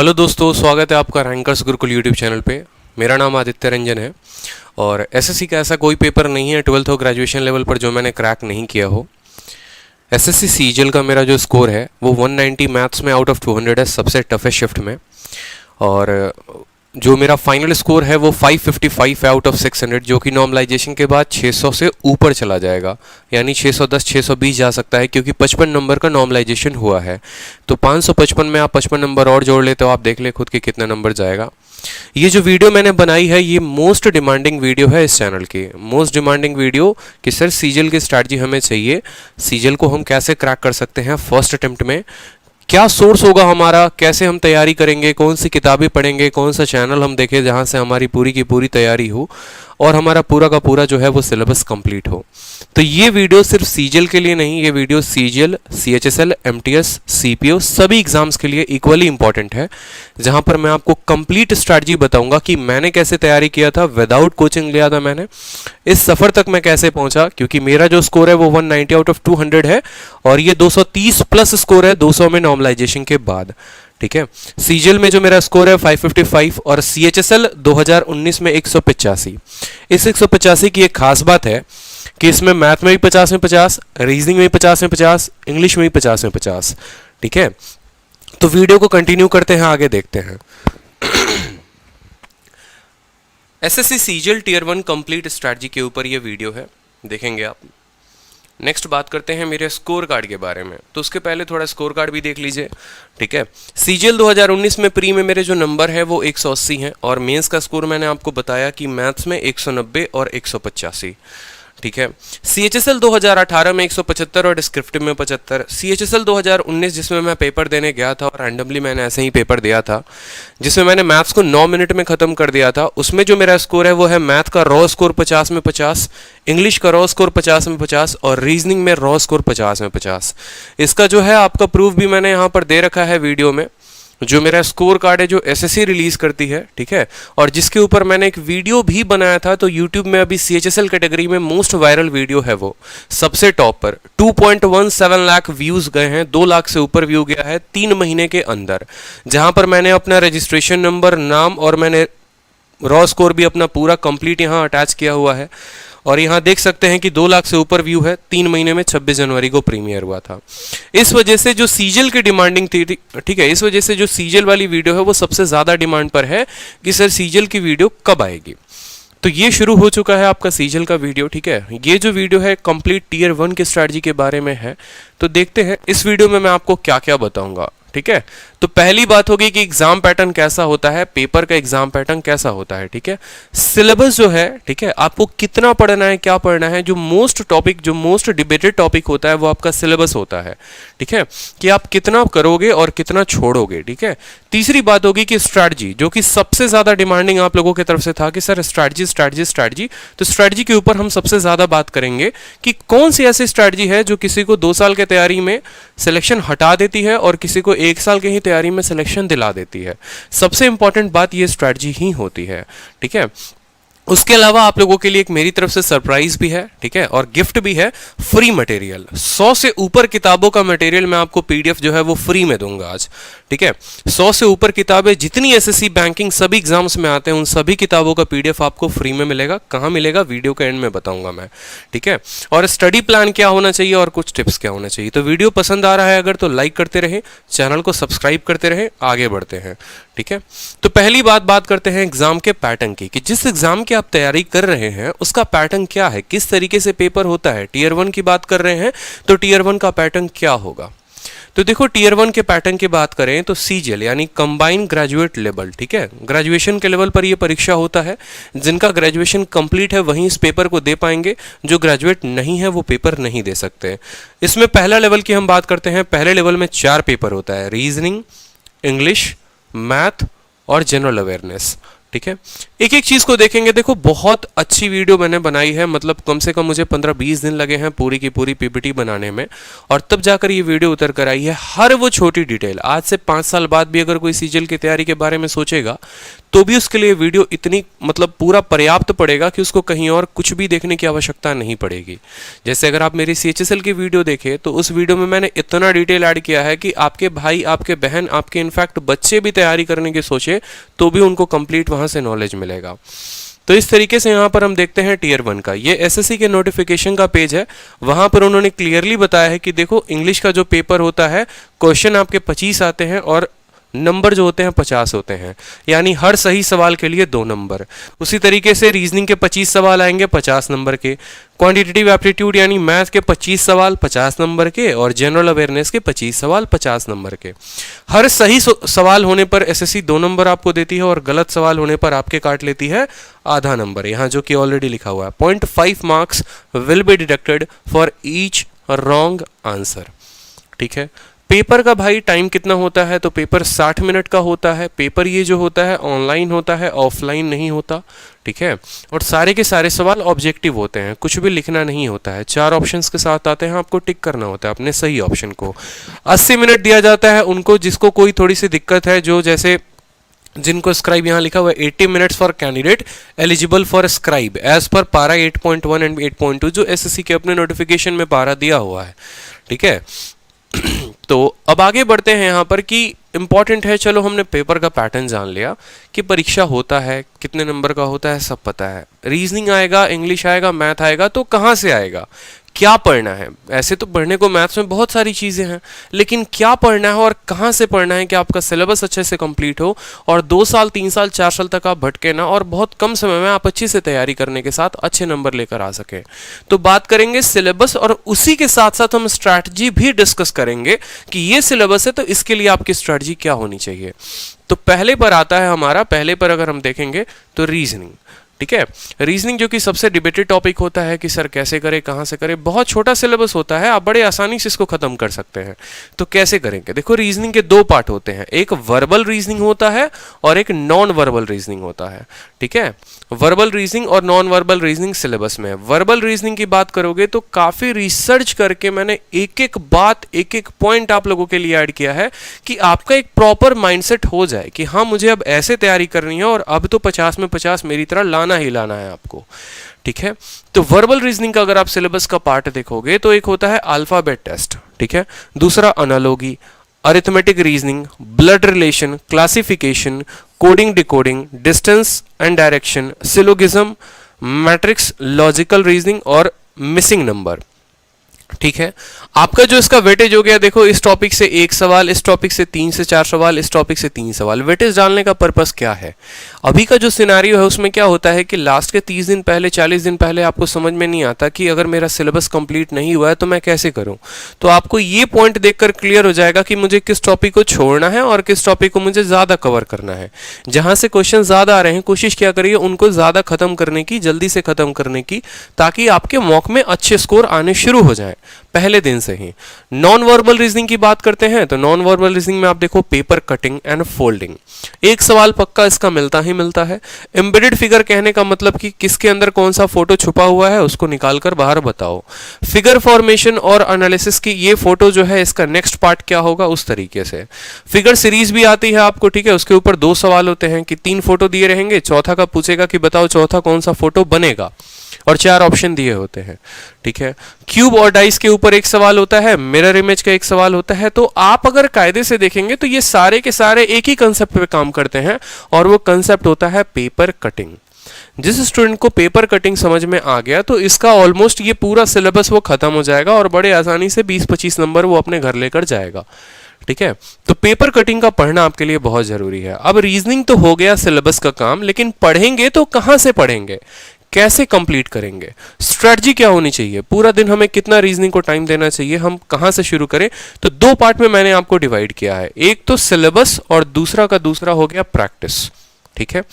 Hello दोस्तों, स्वागत है आपका रैंकर्स गुरुकुल यूट्यूब चैनल पे। मेरा नाम आदित्य रंजन है और एसएससी का ऐसा कोई पेपर नहीं है 12th हो ग्रेजुएशन लेवल पर जो मैंने क्रैक नहीं किया हो। एसएससी सीजीएल का मेरा जो स्कोर है वो 190 मैथ्स में आउट ऑफ 200 है, सबसे टफेस्ट शिफ्ट में। और जो मेरा फाइनल स्कोर है वो 555 है आउट ऑफ 600, जो कि नॉर्मलाइजेशन के बाद 600 से ऊपर चला जाएगा, यानी 610 620 जा सकता है, क्योंकि 55 नंबर का नॉर्मलाइजेशन हुआ है। तो 555 में आप 55 नंबर और जोड़ लेते हो, आप देख ले खुद के कितना नंबर जाएगा। ये जो वीडियो मैंने बनाई है ये मोस्ट डिमांडिंग वीडियो है इस चैनल की, मोस्ट डिमांडिंग वीडियो कि सर सीजीएल की स्ट्रैटेजी हमें चाहिए, सीजीएल को हम कैसे क्रैक कर सकते हैं फर्स्ट अटेम्प्ट में, क्या सोर्स होगा हमारा, कैसे हम तैयारी करेंगे, कौन सी किताबें पढ़ेंगे, कौन सा चैनल हम देखें जहां से हमारी पूरी की पूरी तैयारी हो और हमारा पूरा का पूरा जो है वो सिलेबस कंप्लीट हो। तो ये वीडियो सिर्फ सीजीएल के लिए नहीं, ये video CGL, CHSL, MTS, CPO सभी एग्जाम्स के लिए इक्वली इंपॉर्टेंट है, जहां पर मैं आपको कंप्लीट स्ट्रैटेजी बताऊंगा कि मैंने कैसे तैयारी किया था, विदाउट कोचिंग लिया था मैंने, इस सफर तक मैं कैसे पहुंचा, क्योंकि मेरा जो स्कोर है वो 190 आउट ऑफ 200 है और ये 230 प्लस स्कोर है 200 में नॉर्मलाइजेशन के बाद। ठीक है, सीजीएल में जो मेरा स्कोर है 555 और सीएचएसएल 2019 में 185। इस 185 की एक खास बात है कि इसमें मैथ में भी 50 में 50, रीजनिंग में भी 50 में 50, इंग्लिश में भी 50 में 50। ठीक है, तो वीडियो को कंटिन्यू करते हैं, आगे देखते हैं। SSC CGL tier 1 complete strategy के ऊपर ये वीडियो है, देखेंगे आप। नेक्स्ट बात करते हैं मेरे स्कोर कार्ड के बारे में, तो उसके पहले थोड़ा स्कोर कार्ड भी देख लीजिए। ठीक है, सीजीएल 2019 में प्री में मेरे जो नंबर है वो 180 हैं और मेंस का स्कोर मैंने आपको बताया कि मैथ्स में 190 और 185। ठीक है, सीएचएसएल 2018 में 175 और डिस्क्रिप्टिव में 75। सीएचएसएल 2019 जिसमें मैं पेपर देने गया था और रैंडमली मैंने ऐसे ही पेपर दिया था, जिसमें मैंने मैथ्स को 9 मिनट में ख़त्म कर दिया था, उसमें जो मेरा स्कोर है वो है मैथ का रॉ स्कोर 50 में 50, इंग्लिश का रॉ स्कोर 50 में 50 और रीजनिंग में रॉ स्कोर 50 में 50। इसका जो है आपका प्रूफ भी मैंने यहाँ पर दे रखा है वीडियो में, जो मेरा स्कोर कार्ड है जो एसएससी रिलीज करती है। ठीक है, और जिसके ऊपर मैंने एक वीडियो भी बनाया था, तो यूट्यूब में अभी सीएचएसएल कैटेगरी में मोस्ट वायरल वीडियो है वो, सबसे टॉप पर 2.17 लाख व्यूज गए हैं, 2 लाख से ऊपर व्यू गया है 3 महीने के अंदर, जहां पर मैंने अपना रजिस्ट्रेशन नंबर, नाम और मैंने रॉ स्कोर भी अपना पूरा कंप्लीट यहाँ अटैच किया हुआ है। और यहाँ देख सकते हैं कि 2 लाख से ऊपर व्यू है, 3 महीने में 26 जनवरी को प्रीमियर हुआ था। इस वजह से जो सीजीएल की डिमांडिंग थी, ठीक है, इस वजह से जो सीजीएल वाली वीडियो है वो सबसे ज़्यादा डिमांड पर है कि सर सीजीएल की वीडियो कब आएगी। तो ये शुरू हो चुका है आपका सीजीएल का वीडियो। ठीक है, ये जो वीडियो है कंप्लीट टियर 1 की स्ट्रैटेजी के बारे में है, तो देखते हैं इस वीडियो में मैं आपको क्या क्या बताऊंगा। ठीक है, तो पहली बात होगी कि एग्जाम पैटर्न कैसा होता है, पेपर का एग्जाम पैटर्न कैसा होता है। ठीक है, सिलेबस जो है, ठीक है, आपको कितना पढ़ना है, क्या पढ़ना है, जो मोस्ट टॉपिक, जो मोस्ट डिबेटेड टॉपिक होता है वो आपका सिलेबस होता है। ठीक है, कि आप कितना करोगे और कितना छोड़ोगे। ठीक है, तीसरी बात होगी कि स्ट्रैटेजी, जो कि सबसे ज्यादा डिमांडिंग आप लोगों की तरफ से था कि सर स्ट्रैटेजी स्ट्रैटेजी स्ट्रैटेजी, तो स्ट्रैटेजी के ऊपर हम सबसे ज्यादा बात करेंगे कि कौन सी ऐसी स्ट्रैटेजी है जो किसी को 2 साल के तैयारी में सिलेक्शन हटा देती है और किसी को 1 साल के ही तैयारी में सिलेक्शन दिला देती है। सबसे इंपॉर्टेंट बात ये स्ट्रैटेजी ही होती है। ठीक है, उसके अलावा आप लोगों के लिए एक मेरी तरफ से सरप्राइज भी है। ठीक है, और गिफ्ट भी है, फ्री मटेरियल, 100 से ऊपर किताबों का मटेरियल मैं आपको पीडीएफ जो है वो फ्री में दूंगा आज। ठीक है, 100 से ऊपर किताबें जितनी एसएससी बैंकिंग सभी एग्जाम्स में आते हैं उन सभी किताबों का पीडीएफ आपको फ्री में मिलेगा। कहाँ मिलेगा, वीडियो के एंड में बताऊंगा मैं। ठीक है, और स्टडी प्लान क्या होना चाहिए और कुछ टिप्स क्या होना चाहिए। तो वीडियो पसंद आ रहा है अगर, तो लाइक करते रहें, चैनल को सब्सक्राइब करते रहें, आगे बढ़ते हैं। ठीक है, तो पहली बात करते हैं एग्जाम के पैटर्न की, कि जिस एग्जाम की आप तैयारी कर रहे हैं उसका पैटर्न क्या है, किस तरीके से पेपर होता है। टियर 1 की बात कर रहे हैं तो टियर 1 का पैटर्न क्या होगा। तो देखो, टियर 1 के पैटर्न की बात करें तो सीजीएल यानी कंबाइंड ग्रेजुएट लेवल, ठीक है, ग्रेजुएशन के लेवल पर यह परीक्षा होता है। जिनका ग्रेजुएशन कंप्लीट है वहीं इस पेपर को दे पाएंगे, जो ग्रेजुएट नहीं है वो पेपर नहीं दे सकते। इसमें पहला लेवल की हम बात करते हैं। पहले लेवल में 4 पेपर होता है, रीजनिंग, इंग्लिश, मैथ और जनरल अवेयरनेस। ठीक है, एक एक चीज को देखेंगे। देखो बहुत अच्छी वीडियो मैंने बनाई है, मतलब कम से कम मुझे 15-20 दिन लगे हैं पूरी की पूरी पीपीटी बनाने में, और तब जाकर ये वीडियो उतर कर आई है। हर वो छोटी डिटेल, आज से 5 साल बाद भी अगर कोई सीजीएल की तैयारी के बारे में सोचेगा तो भी उसके लिए वीडियो इतनी मतलब पूरा पर्याप्त पड़ेगा कि उसको कहीं और कुछ भी देखने की आवश्यकता नहीं पड़ेगी। जैसे अगर आप मेरी सीएचएसएल की वीडियो देखें तो उस वीडियो में मैंने इतना डिटेल ऐड किया है कि आपके भाई, आपके बहन, आपके इनफैक्ट बच्चे भी तैयारी करने की सोचे तो भी उनको कंप्लीट वहां से नॉलेज मिलेगा। तो इस तरीके से यहाँ पर हम देखते हैं टीयर 1 का, ये एसएससी के नोटिफिकेशन का पेज है। वहां पर उन्होंने क्लियरली बताया है कि देखो इंग्लिश का जो पेपर होता है, क्वेश्चन आपके 25 आते हैं और नंबर जो होते हैं 50 होते हैं, यानी हर सही सवाल के लिए 2 नंबर। उसी तरीके से रीजनिंग के 25 सवाल आएंगे 50 नंबर के, क्वांटिटेटिव एप्टीट्यूड यानी मैथ के 25 सवाल 50 नंबर के, और जनरल अवेयरनेस के 25 सवाल 50 नंबर के। हर सही सवाल होने पर एसएससी 2 नंबर आपको देती है, और गलत सवाल होने पर आपके काट लेती है आधा नंबर, यहाँ जो कि ऑलरेडी लिखा हुआ है। 0.5 marks will be deducted for each wrong answer. ठीक है, पेपर का भाई टाइम कितना होता है, तो पेपर 60 मिनट का होता है। पेपर ये जो होता है ऑनलाइन होता है, ऑफलाइन नहीं होता। ठीक है, और सारे के सारे सवाल ऑब्जेक्टिव होते हैं, कुछ भी लिखना नहीं होता है। 4 ऑप्शंस के साथ आते हैं, आपको टिक करना होता है अपने सही ऑप्शन को। 80 मिनट दिया जाता है उनको जिसको कोई थोड़ी सी दिक्कत है, जो जैसे जिनको स्क्राइब यहाँ लिखा हुआ है 80 minutes for candidate eligible for scribe as per para 8.1 and 8.2 जो एसएससी के अपने नोटिफिकेशन में पारा दिया हुआ है। ठीक है, तो अब आगे बढ़ते हैं यहाँ पर कि इंपॉर्टेंट है, चलो हमने पेपर का पैटर्न जान लिया कि परीक्षा होता है, कितने नंबर का होता है सब पता है। रीजनिंग आएगा, इंग्लिश आएगा, मैथ आएगा, तो कहाँ से आएगा, क्या पढ़ना है। ऐसे तो पढ़ने को मैथ्स में बहुत सारी चीज़ें हैं, लेकिन क्या पढ़ना है और कहाँ से पढ़ना है कि आपका सिलेबस अच्छे से कंप्लीट हो और 2 साल 3 साल 4 साल तक आप भटके ना, और बहुत कम समय में आप अच्छी से तैयारी करने के साथ अच्छे नंबर लेकर आ सकें। तो बात करेंगे सिलेबस, और उसी के साथ साथ हम स्ट्रैटेजी भी डिस्कस करेंगे कि ये सिलेबस है तो इसके लिए आपकी स्ट्रैटेजी क्या होनी चाहिए। तो पहले पर आता है हमारा, पहले पर अगर हम देखेंगे तो रीजनिंग। ठीक है, रीजनिंग जो कि सबसे डिबेटेड टॉपिक होता है कि सर कैसे करें, कहाँ से करें। बहुत छोटा सिलेबस होता है, आप बड़े आसानी से इसको खत्म कर सकते हैं। तो कैसे करेंगे, देखो रीजनिंग के 2 पार्ट होते हैं, एक वर्बल रीजनिंग होता है और एक नॉन वर्बल रीजनिंग होता है। ठीक है, वर्बल रीजनिंग और नॉन वर्बल रीजनिंग सिलेबस में है। वर्बल रीजनिंग की बात करोगे तो काफी रिसर्च करके मैंने एक एक बात, एक एक पॉइंट आप लोगों के लिए ऐड किया है कि आपका एक प्रॉपर माइंडसेट हो जाए कि हाँ मुझे अब ऐसे तैयारी करनी है और अब तो 50 में 50 मेरी तरह लाना ही लाना है आपको। ठीक है, तो वर्बल रीजनिंग का अगर आप सिलेबस का पार्ट देखोगे तो एक होता है अल्फाबेट टेस्ट। ठीक है, दूसरा analogy, arithmetic reasoning, blood relation, classification, coding decoding, distance and direction, syllogism, matrix, logical reasoning और मिसिंग नंबर। ठीक है, आपका जो इसका वेटेज हो गया, देखो इस टॉपिक से 1 सवाल, इस टॉपिक से 3 से 4 सवाल, इस टॉपिक से 3 सवाल। वेटेज डालने का पर्पस क्या है, अभी का जो सिनेरियो है उसमें क्या होता है कि लास्ट के 30 दिन पहले, 40 दिन पहले आपको समझ में नहीं आता कि अगर मेरा सिलेबस कंप्लीट नहीं हुआ है तो मैं कैसे करूं। तो आपको ये पॉइंट देखकर क्लियर हो जाएगा कि मुझे किस टॉपिक को छोड़ना है और किस टॉपिक को मुझे ज्यादा कवर करना है। जहां से क्वेश्चन ज्यादा आ रहे हैं कोशिश क्या करिए उनको ज्यादा खत्म करने की, जल्दी से खत्म करने की, ताकि आपके मॉक में अच्छे स्कोर आने शुरू हो जाए पहले दिन से ही। नॉन वर्बल रीजनिंग की बात करते हैं तो नॉन वर्बल रीजनिंग में आप देखो पेपर कटिंग एंड फोल्डिंग, 1 सवाल पक्का इसका मिलता ही मिलता है। एम्बेडेड फिगर कहने का मतलब कि किसके अंदर कौन सा फोटो छुपा हुआ है उसको निकालकर बाहर बताओ। फिगर फॉर्मेशन और एनालिसिस की ये फोटो जो है इसका नेक्स्ट पार्ट क्या होगा, उस तरीके से। फिगर सीरीज भी आती है आपको, ठीक है, उसके ऊपर 2 सवाल होते हैं कि 3 फोटो दिए रहेंगे, चौथा का पूछेगा कि बताओ चौथा कौन सा फोटो बनेगा, और 4 ऑप्शन दिए होते हैं। ठीक है, क्यूब और डाइस के ऊपर 1 सवाल होता है, मिरर इमेज का 1 सवाल होता है। तो आप अगर कायदे से देखेंगे तो ये सारे के सारे एक ही कंसेप्ट पे काम करते हैं, और वो कंसेप्ट होता है पेपर कटिंग। जिस स्टूडेंट को पेपर कटिंग समझ में आ गया तो इसका ऑलमोस्ट ये पूरा सिलेबस वो खत्म हो जाएगा और बड़े आसानी से 20-25 नंबर वो अपने घर लेकर जाएगा। ठीक है, तो पेपर कटिंग का पढ़ना आपके लिए बहुत जरूरी है। अब रीजनिंग तो हो गया सिलेबस का काम, लेकिन पढ़ेंगे तो कहां से पढ़ेंगे, कैसे कंप्लीट करेंगे, स्ट्रेटजी क्या होनी चाहिए, पूरा दिन हमें कितना रीजनिंग को टाइम देना चाहिए, हम कहां से शुरू करें। तो 2 पार्ट में मैंने आपको डिवाइड किया है, एक तो सिलेबस और दूसरा हो गया प्रैक्टिस। ठीक है,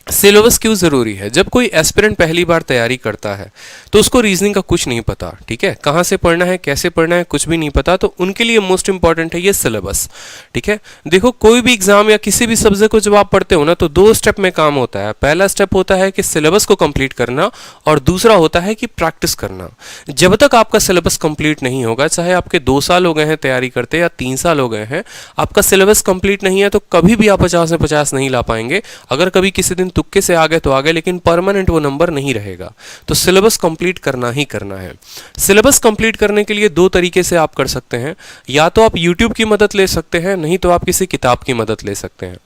सिलेबस क्यों ज़रूरी है? जब कोई एस्पिरेंट पहली बार तैयारी करता है तो उसको रीजनिंग का कुछ नहीं पता, ठीक है, कहाँ से पढ़ना है, कैसे पढ़ना है, कुछ भी नहीं पता, तो उनके लिए मोस्ट इंपॉर्टेंट है ये सिलेबस, ठीक है। देखो, कोई भी एग्जाम या किसी भी सब्जेक्ट को जब आप पढ़ते हो ना, तो दो स्टेप में काम होता है। पहला स्टेप होता है कि सिलेबस को कंप्लीट करना, और दूसरा होता है कि प्रैक्टिस करना। जब तक आपका सिलेबस कंप्लीट नहीं होगा, चाहे आपके 2 साल हो गए हैं तैयारी करते या 3 साल हो गए हैं, आपका सिलेबस कंप्लीट नहीं है तो कभी भी आप 50 में 50 नहीं ला पाएंगे। अगर कभी किसी दिन तुक्के से आ गए तो आ गए, लेकिन परमानेंट वो नंबर नहीं रहेगा। तो सिलेबस कंप्लीट करना ही करना है। सिलेबस कंप्लीट करने के लिए 2 तरीके से आप कर सकते हैं। या तो आप यूट्यूब की मदद ले सकते हैं, नहीं तो आप किसी किताब की मदद ले सकते हैं।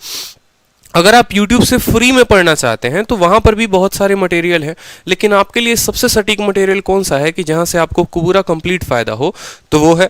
अगर आप YouTube से फ्री में पढ़ना चाहते हैं तो वहाँ पर भी बहुत सारे मटेरियल हैं, लेकिन आपके लिए सबसे सटीक मटेरियल कौन सा है कि जहाँ से आपको पूरा कंप्लीट फायदा हो, तो वो है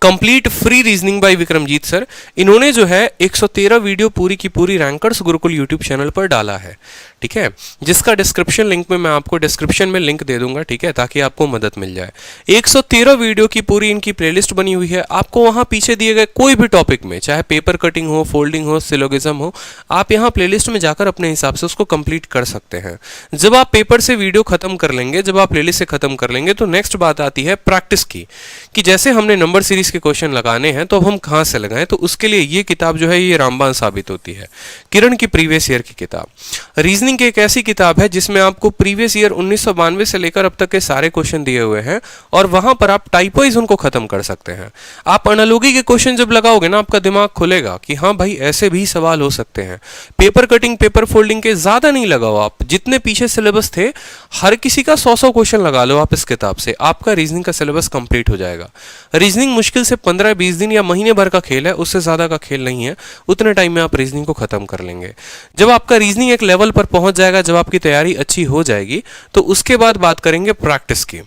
complete free reasoning bye Vikramjit sir. इन्होंने जो है 113 वीडियो पूरी की पूरी रैंकर्स गुरुकुल यूट्यूब चैनल पर डाला है, ठीक है, जिसका डिस्क्रिप्शन लिंक में मैं आपको डिस्क्रिप्शन में लिंक दे दूंगा, ठीक है, ताकि आपको मदद मिल जाए। 113 वीडियो की पूरी इनकी प्लेलिस्ट बनी हुई है। आपको वहां पीछे दिए गए कोई भी टॉपिक में, चाहे पेपर कटिंग हो, फोल्डिंग हो, सिलोगिज्म हो, आप यहाँ प्लेलिस्ट में जाकर अपने हिसाब से उसको कंप्लीट कर सकते हैं। जब आप पेपर से वीडियो खत्म कर लेंगे, जब आप प्लेलिस्ट से खत्म कर लेंगे, तो नेक्स्ट बात आती है प्रैक्टिस की, कि जैसे हमने नंबर सीरीज के क्वेश्चन लगाने हैं तो अब हम कहाँ से लगाएं। तो उसके लिए ये किताब जो है ये रामबाण साबित होती है, किरण की प्रीवियस ईयर की किताब। रीजनिंग की एक ऐसी किताब है जिसमें आपको प्रीवियस ईयर 1992 से लेकर अब तक के सारे क्वेश्चन दिए हुए हैं, और वहां पर आप टाइप वाइज उनको खत्म कर सकते हैं। आप एनालॉजी के क्वेश्चन जब लगाओगे ना, आपका दिमाग खुलेगा कि हाँ भाई ऐसे भी सवाल हो सकते हैं। पेपर कटिंग, पेपर फोल्डिंग के ज्यादा नहीं लगाओ, आप जितने पीछे सिलेबस थे हर किसी का 100-100 क्वेश्चन लगा लो आप इस किताब से, आपका रीजनिंग का सिलेबस कंप्लीट हो जाएगा। रीजनिंग मुश्किल से 15-20 दिन या महीने भर का खेल है, उससे ज्यादा का खेल नहीं है। उतने टाइम में आप रीजनिंग को खत्म कर लेंगे। जब आपका रीजनिंग एक लेवल पर पहुंच जाएगा, जब आपकी तैयारी अच्छी हो जाएगी, तो उसके बाद बात करेंगे प्रैक्टिस की,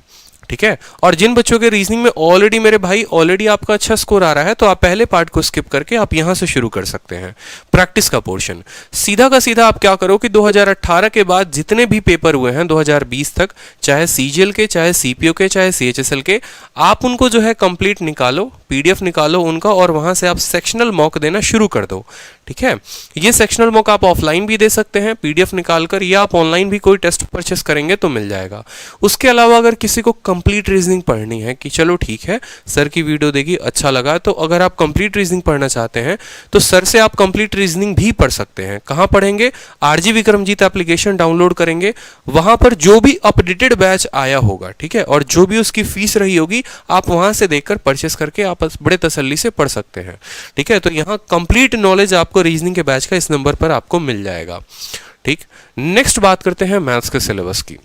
ठीक है। और जिन बच्चों के रीजनिंग में ऑलरेडी मेरे भाई ऑलरेडी आपका अच्छा स्कोर आ रहा है, तो आप पहले पार्ट को स्किप करके आप यहां से शुरू कर सकते हैं प्रैक्टिस का पोर्शन। सीधा का सीधा आप क्या करो कि 2018 के बाद जितने भी पेपर हुए हैं 2020 तक, चाहे सीजीएल के, चाहे सीपीओ के, चाहे सीएचएसएल के, आप उनको जो है कंप्लीट निकालो, पीडीएफ निकालो उनका, और वहां से आप सेक्शनल मॉक देना शुरू कर दो, ठीक है। ये सेक्शनल मॉक आप ऑफलाइन भी दे सकते हैं पीडीएफ निकालकर, या आप ऑनलाइन भी कोई टेस्ट परचेस करेंगे तो मिल जाएगा। उसके अलावा अगर किसी को कंप्लीट रीजनिंग पढ़नी है कि चलो ठीक है सर की वीडियो देखी अच्छा लगा, तो अगर आप कंप्लीट रीजनिंग पढ़ना चाहते हैं तो सर से आप कंप्लीट रीजनिंग भी पढ़ सकते हैं। कहाँ पढ़ेंगे? आरजी विक्रमजीत एप्लीकेशन डाउनलोड करेंगे, वहां पर जो भी अपडेटेड बैच आया होगा, ठीक है, और जो भी उसकी फीस रही होगी आप वहां से देखकर परचेस करके आप बड़े तसल्ली से पढ़ सकते हैं, ठीक है। तो यहाँ कंप्लीट नॉलेज आपको रीजनिंग के बैच का इस नंबर पर आपको मिल जाएगा, ठीक। नेक्स्ट बात करते हैं मैथ्स के सिलेबस की।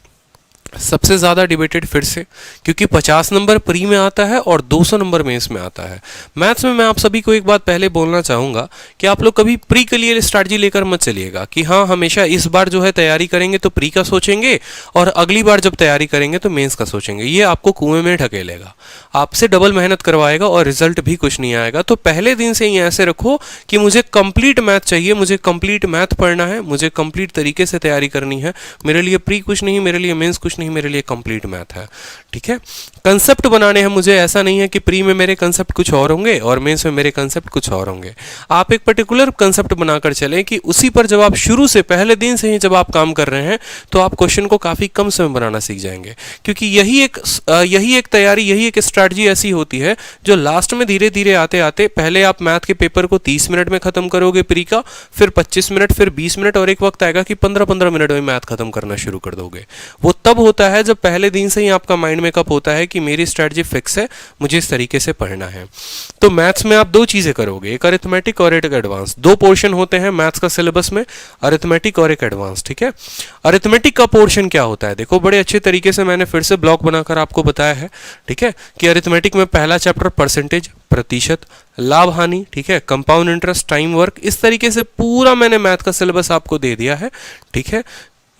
सबसे ज़्यादा डिबेटेड फिर से, क्योंकि 50 नंबर प्री में आता है और 200 नंबर मेंस में आता है। मैथ्स में मैं आप सभी को एक बात पहले बोलना चाहूँगा कि आप लोग कभी प्री के लिए स्ट्रैटेजी लेकर मत चलिएगा कि हाँ हमेशा इस बार जो है तैयारी करेंगे तो प्री का सोचेंगे और अगली बार जब तैयारी करेंगे तो मेंस का सोचेंगे। ये आपको कुएं में ढकेलेगा, आपसे डबल मेहनत करवाएगा और रिजल्ट भी कुछ नहीं आएगा। तो पहले दिन से ही ऐसे रखो कि मुझे कंप्लीट मैथ चाहिए, मुझे कंप्लीट मैथ पढ़ना है, मुझे कंप्लीट तरीके से तैयारी करनी है। मेरे लिए प्री कुछ नहीं, मेरे लिए मेंस कुछ नहीं, मेरे लिए कंप्लीट मैथ है, ठीक है। कंसेप्ट बनाने हैं मुझे, ऐसा नहीं है कि प्री में मेरे कंसेप्ट कुछ और होंगे और मेंस में मेरे कंसेप्ट कुछ और होंगे। आप एक पर्टिकुलर कंसेप्ट बनाकर चलें कि उसी पर जब आप शुरू से पहले दिन से ही जब आप काम कर रहे हैं तो आप क्वेश्चन को काफ़ी कम समय बनाना सीख जाएंगे, क्योंकि यही एक तैयारी, यही एक स्ट्रैटेजी ऐसी होती है जो लास्ट में धीरे धीरे आते आते, पहले आप मैथ के पेपर को 30 मिनट में खत्म करोगे प्री का, फिर 25 मिनट, फिर 20 मिनट, और एक वक्त आएगा कि 15-15 मिनट में मैथ खत्म करना शुरू कर दोगे। वो तब होता है जब पहले दिन से ही आपका माइंड मेकअप होता है कि मेरी स्ट्रैटेजी फिक्स है, मुझे इस तरीके से पढ़ना है। तो मैथ्स में आप 2 चीजें करोगे, एक अरिथमेटिक और एक एडवांस। 2 पोर्शन होते हैं मैथ्स का सिलेबस में, अरिथमेटिक और एक एडवांस, ठीक है। अरिथमेटिक का पोर्शन क्या होता है, देखो बड़े अच्छे तरीके से मैंने फिर से ब्लॉक बनाकर आपको बताया है, ठीक है, कि अरिथमेटिक में पहला चैप्टर परसेंटेज, प्रतिशत, लाभ हानि, ठीक है, कंपाउंड इंटरेस्ट, टाइम वर्क, इस तरीके से पूरा मैंने मैथ का सिलेबस आपको दे दिया है, ठीक है।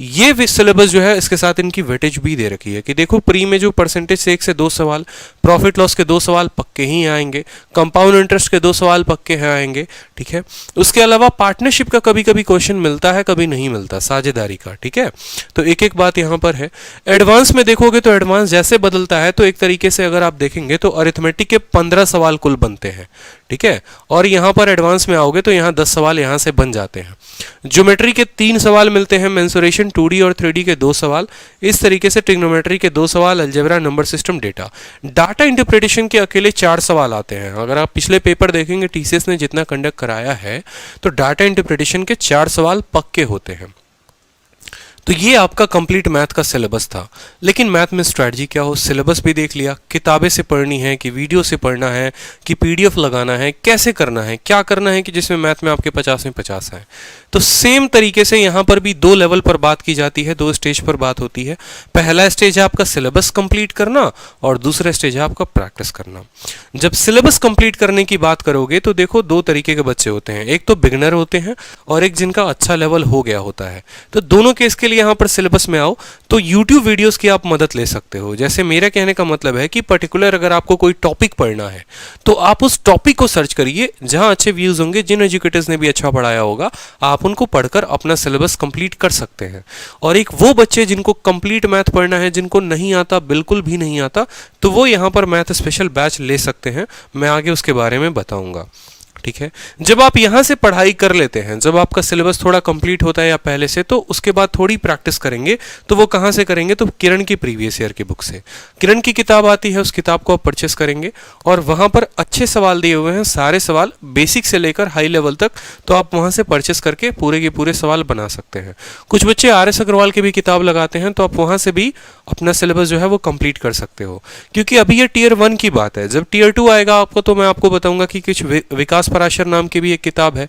ये सिलेबस जो है इसके साथ इनकी वेटेज भी दे रखी है कि देखो प्री में जो परसेंटेज से 1 से 2 सवाल, प्रॉफिट लॉस के 2 सवाल पक्के ही आएंगे, कंपाउंड इंटरेस्ट के 2 सवाल पक्के हैं आएंगे, ठीक है। उसके अलावा पार्टनरशिप का कभी कभी क्वेश्चन मिलता है, कभी नहीं मिलता, साझेदारी का, ठीक है। तो एक एक बात यहाँ पर है। एडवांस में देखोगे तो एडवांस जैसे बदलता है, तो एक तरीके से अगर आप देखेंगे तो अरिथमेटिक के 15 सवाल कुल बनते हैं, ठीक है। और यहाँ पर एडवांस में आओगे तो यहाँ 10 सवाल यहाँ से बन जाते हैं। ज्योमेट्री के 3 सवाल मिलते हैं, मेंसुरेशन 2D और 3D के 2 सवाल, इस तरीके से ट्रिग्नोमेट्री के 2 सवाल, algebra, number system, data. Data interpretation के अकेले 4 सवाल आते हैं। अगर आप पिछले पेपर देखेंगे टीसीएस ने जितना कंडक्ट कराया है तो डाटा इंटरप्रिटेशन के 4 सवाल पक्के होते हैं। तो ये आपका कंप्लीट मैथ का सिलेबस था। लेकिन मैथ में स्ट्रैटेजी क्या हो, सिलेबस भी देख लिया, किताबें से पढ़नी है कि वीडियो से पढ़ना है कि पीडीएफ लगाना है, कैसे करना है, क्या करना है कि जिसमें मैथ में आपके 50 में 50 आए। तो सेम तरीके से यहाँ पर भी 2 लेवल पर बात की जाती है, 2 स्टेज पर बात होती है। पहला स्टेज है आपका सिलेबस कंप्लीट करना और दूसरा स्टेज है आपका प्रैक्टिस करना। जब सिलेबस कंप्लीट करने की बात करोगे तो देखो 2 तरीके के बच्चे होते हैं, एक तो बिगनर होते हैं और एक जिनका अच्छा लेवल हो गया होता है। तो दोनों केस के लिए यहाँ पर सिलेबस में आओ तो YouTube वीडियोस की आप मदद ले सकते हो। जैसे मेरा कहने का मतलब है कि पर्टिकुलर अगर आपको कोई टॉपिक पढ़ना है तो आप उस टॉपिक को सर्च करिए जहां अच्छे व्यूज होंगे, जिन एजुकेटर्स ने भी अच्छा पढ़ाया होगा, आप उनको पढ़कर अपना सिलेबस कंप्लीट कर सकते हैं। और एक वो बच्चे जिनको कंप्लीट मैथ पढ़ना है, जिनको नहीं आता, बिल्कुल भी नहीं आता, तो वो यहाँ पर मैथ स्पेशल बैच ले सकते हैं। मैं आगे उसके बारे में बताऊंगा। ठीक है, जब आप यहाँ से पढ़ाई कर लेते हैं, जब आपका सिलेबस थोड़ा कंप्लीट होता है या पहले से, तो उसके बाद थोड़ी प्रैक्टिस करेंगे। तो वो कहाँ से करेंगे, तो किरण की प्रीवियस ईयर की बुक से। किरण की किताब आती है, उस किताब को आप परचेस करेंगे और वहाँ पर अच्छे सवाल दिए हुए हैं, सारे सवाल बेसिक से लेकर हाई लेवल तक। तो आप वहाँ से परचेस करके पूरे के पूरे सवाल बना सकते हैं। कुछ बच्चे RS अग्रवाल की भी किताब लगाते हैं, तो आप वहाँ से भी अपना सिलेबस जो है वो कंप्लीट कर सकते हो। क्योंकि अभी ये टियर 1 की बात है, जब टियर 2 आएगा आपको तो मैं आपको बताऊंगा कि कुछ विकास पराशर नाम की भी एक किताब है।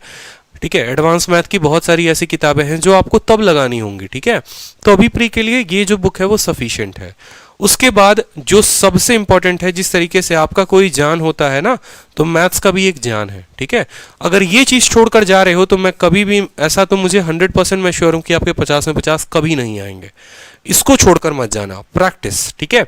ठीक है, एडवांस मैथ की बहुत सारी ऐसी किताबें हैं जो आपको तब लगानी होंगी। ठीक है, तो अभी प्री के लिए ये जो बुक है वो सफिशिएंट है। उसके बाद जो सबसे इंपॉर्टेंट है, जिस तरीके से आपका कोई जान होता है ना, तो मैथ्स का भी एक जान है। ठीक है, अगर ये चीज छोड़कर जा रहे हो तो मैं कभी भी ऐसा, तो मुझे 100% मैं श्योर हूं कि आपके 50 में 50 कभी नहीं आएंगे। इसको छोड़कर मत जाना, प्रैक्टिस। ठीक है,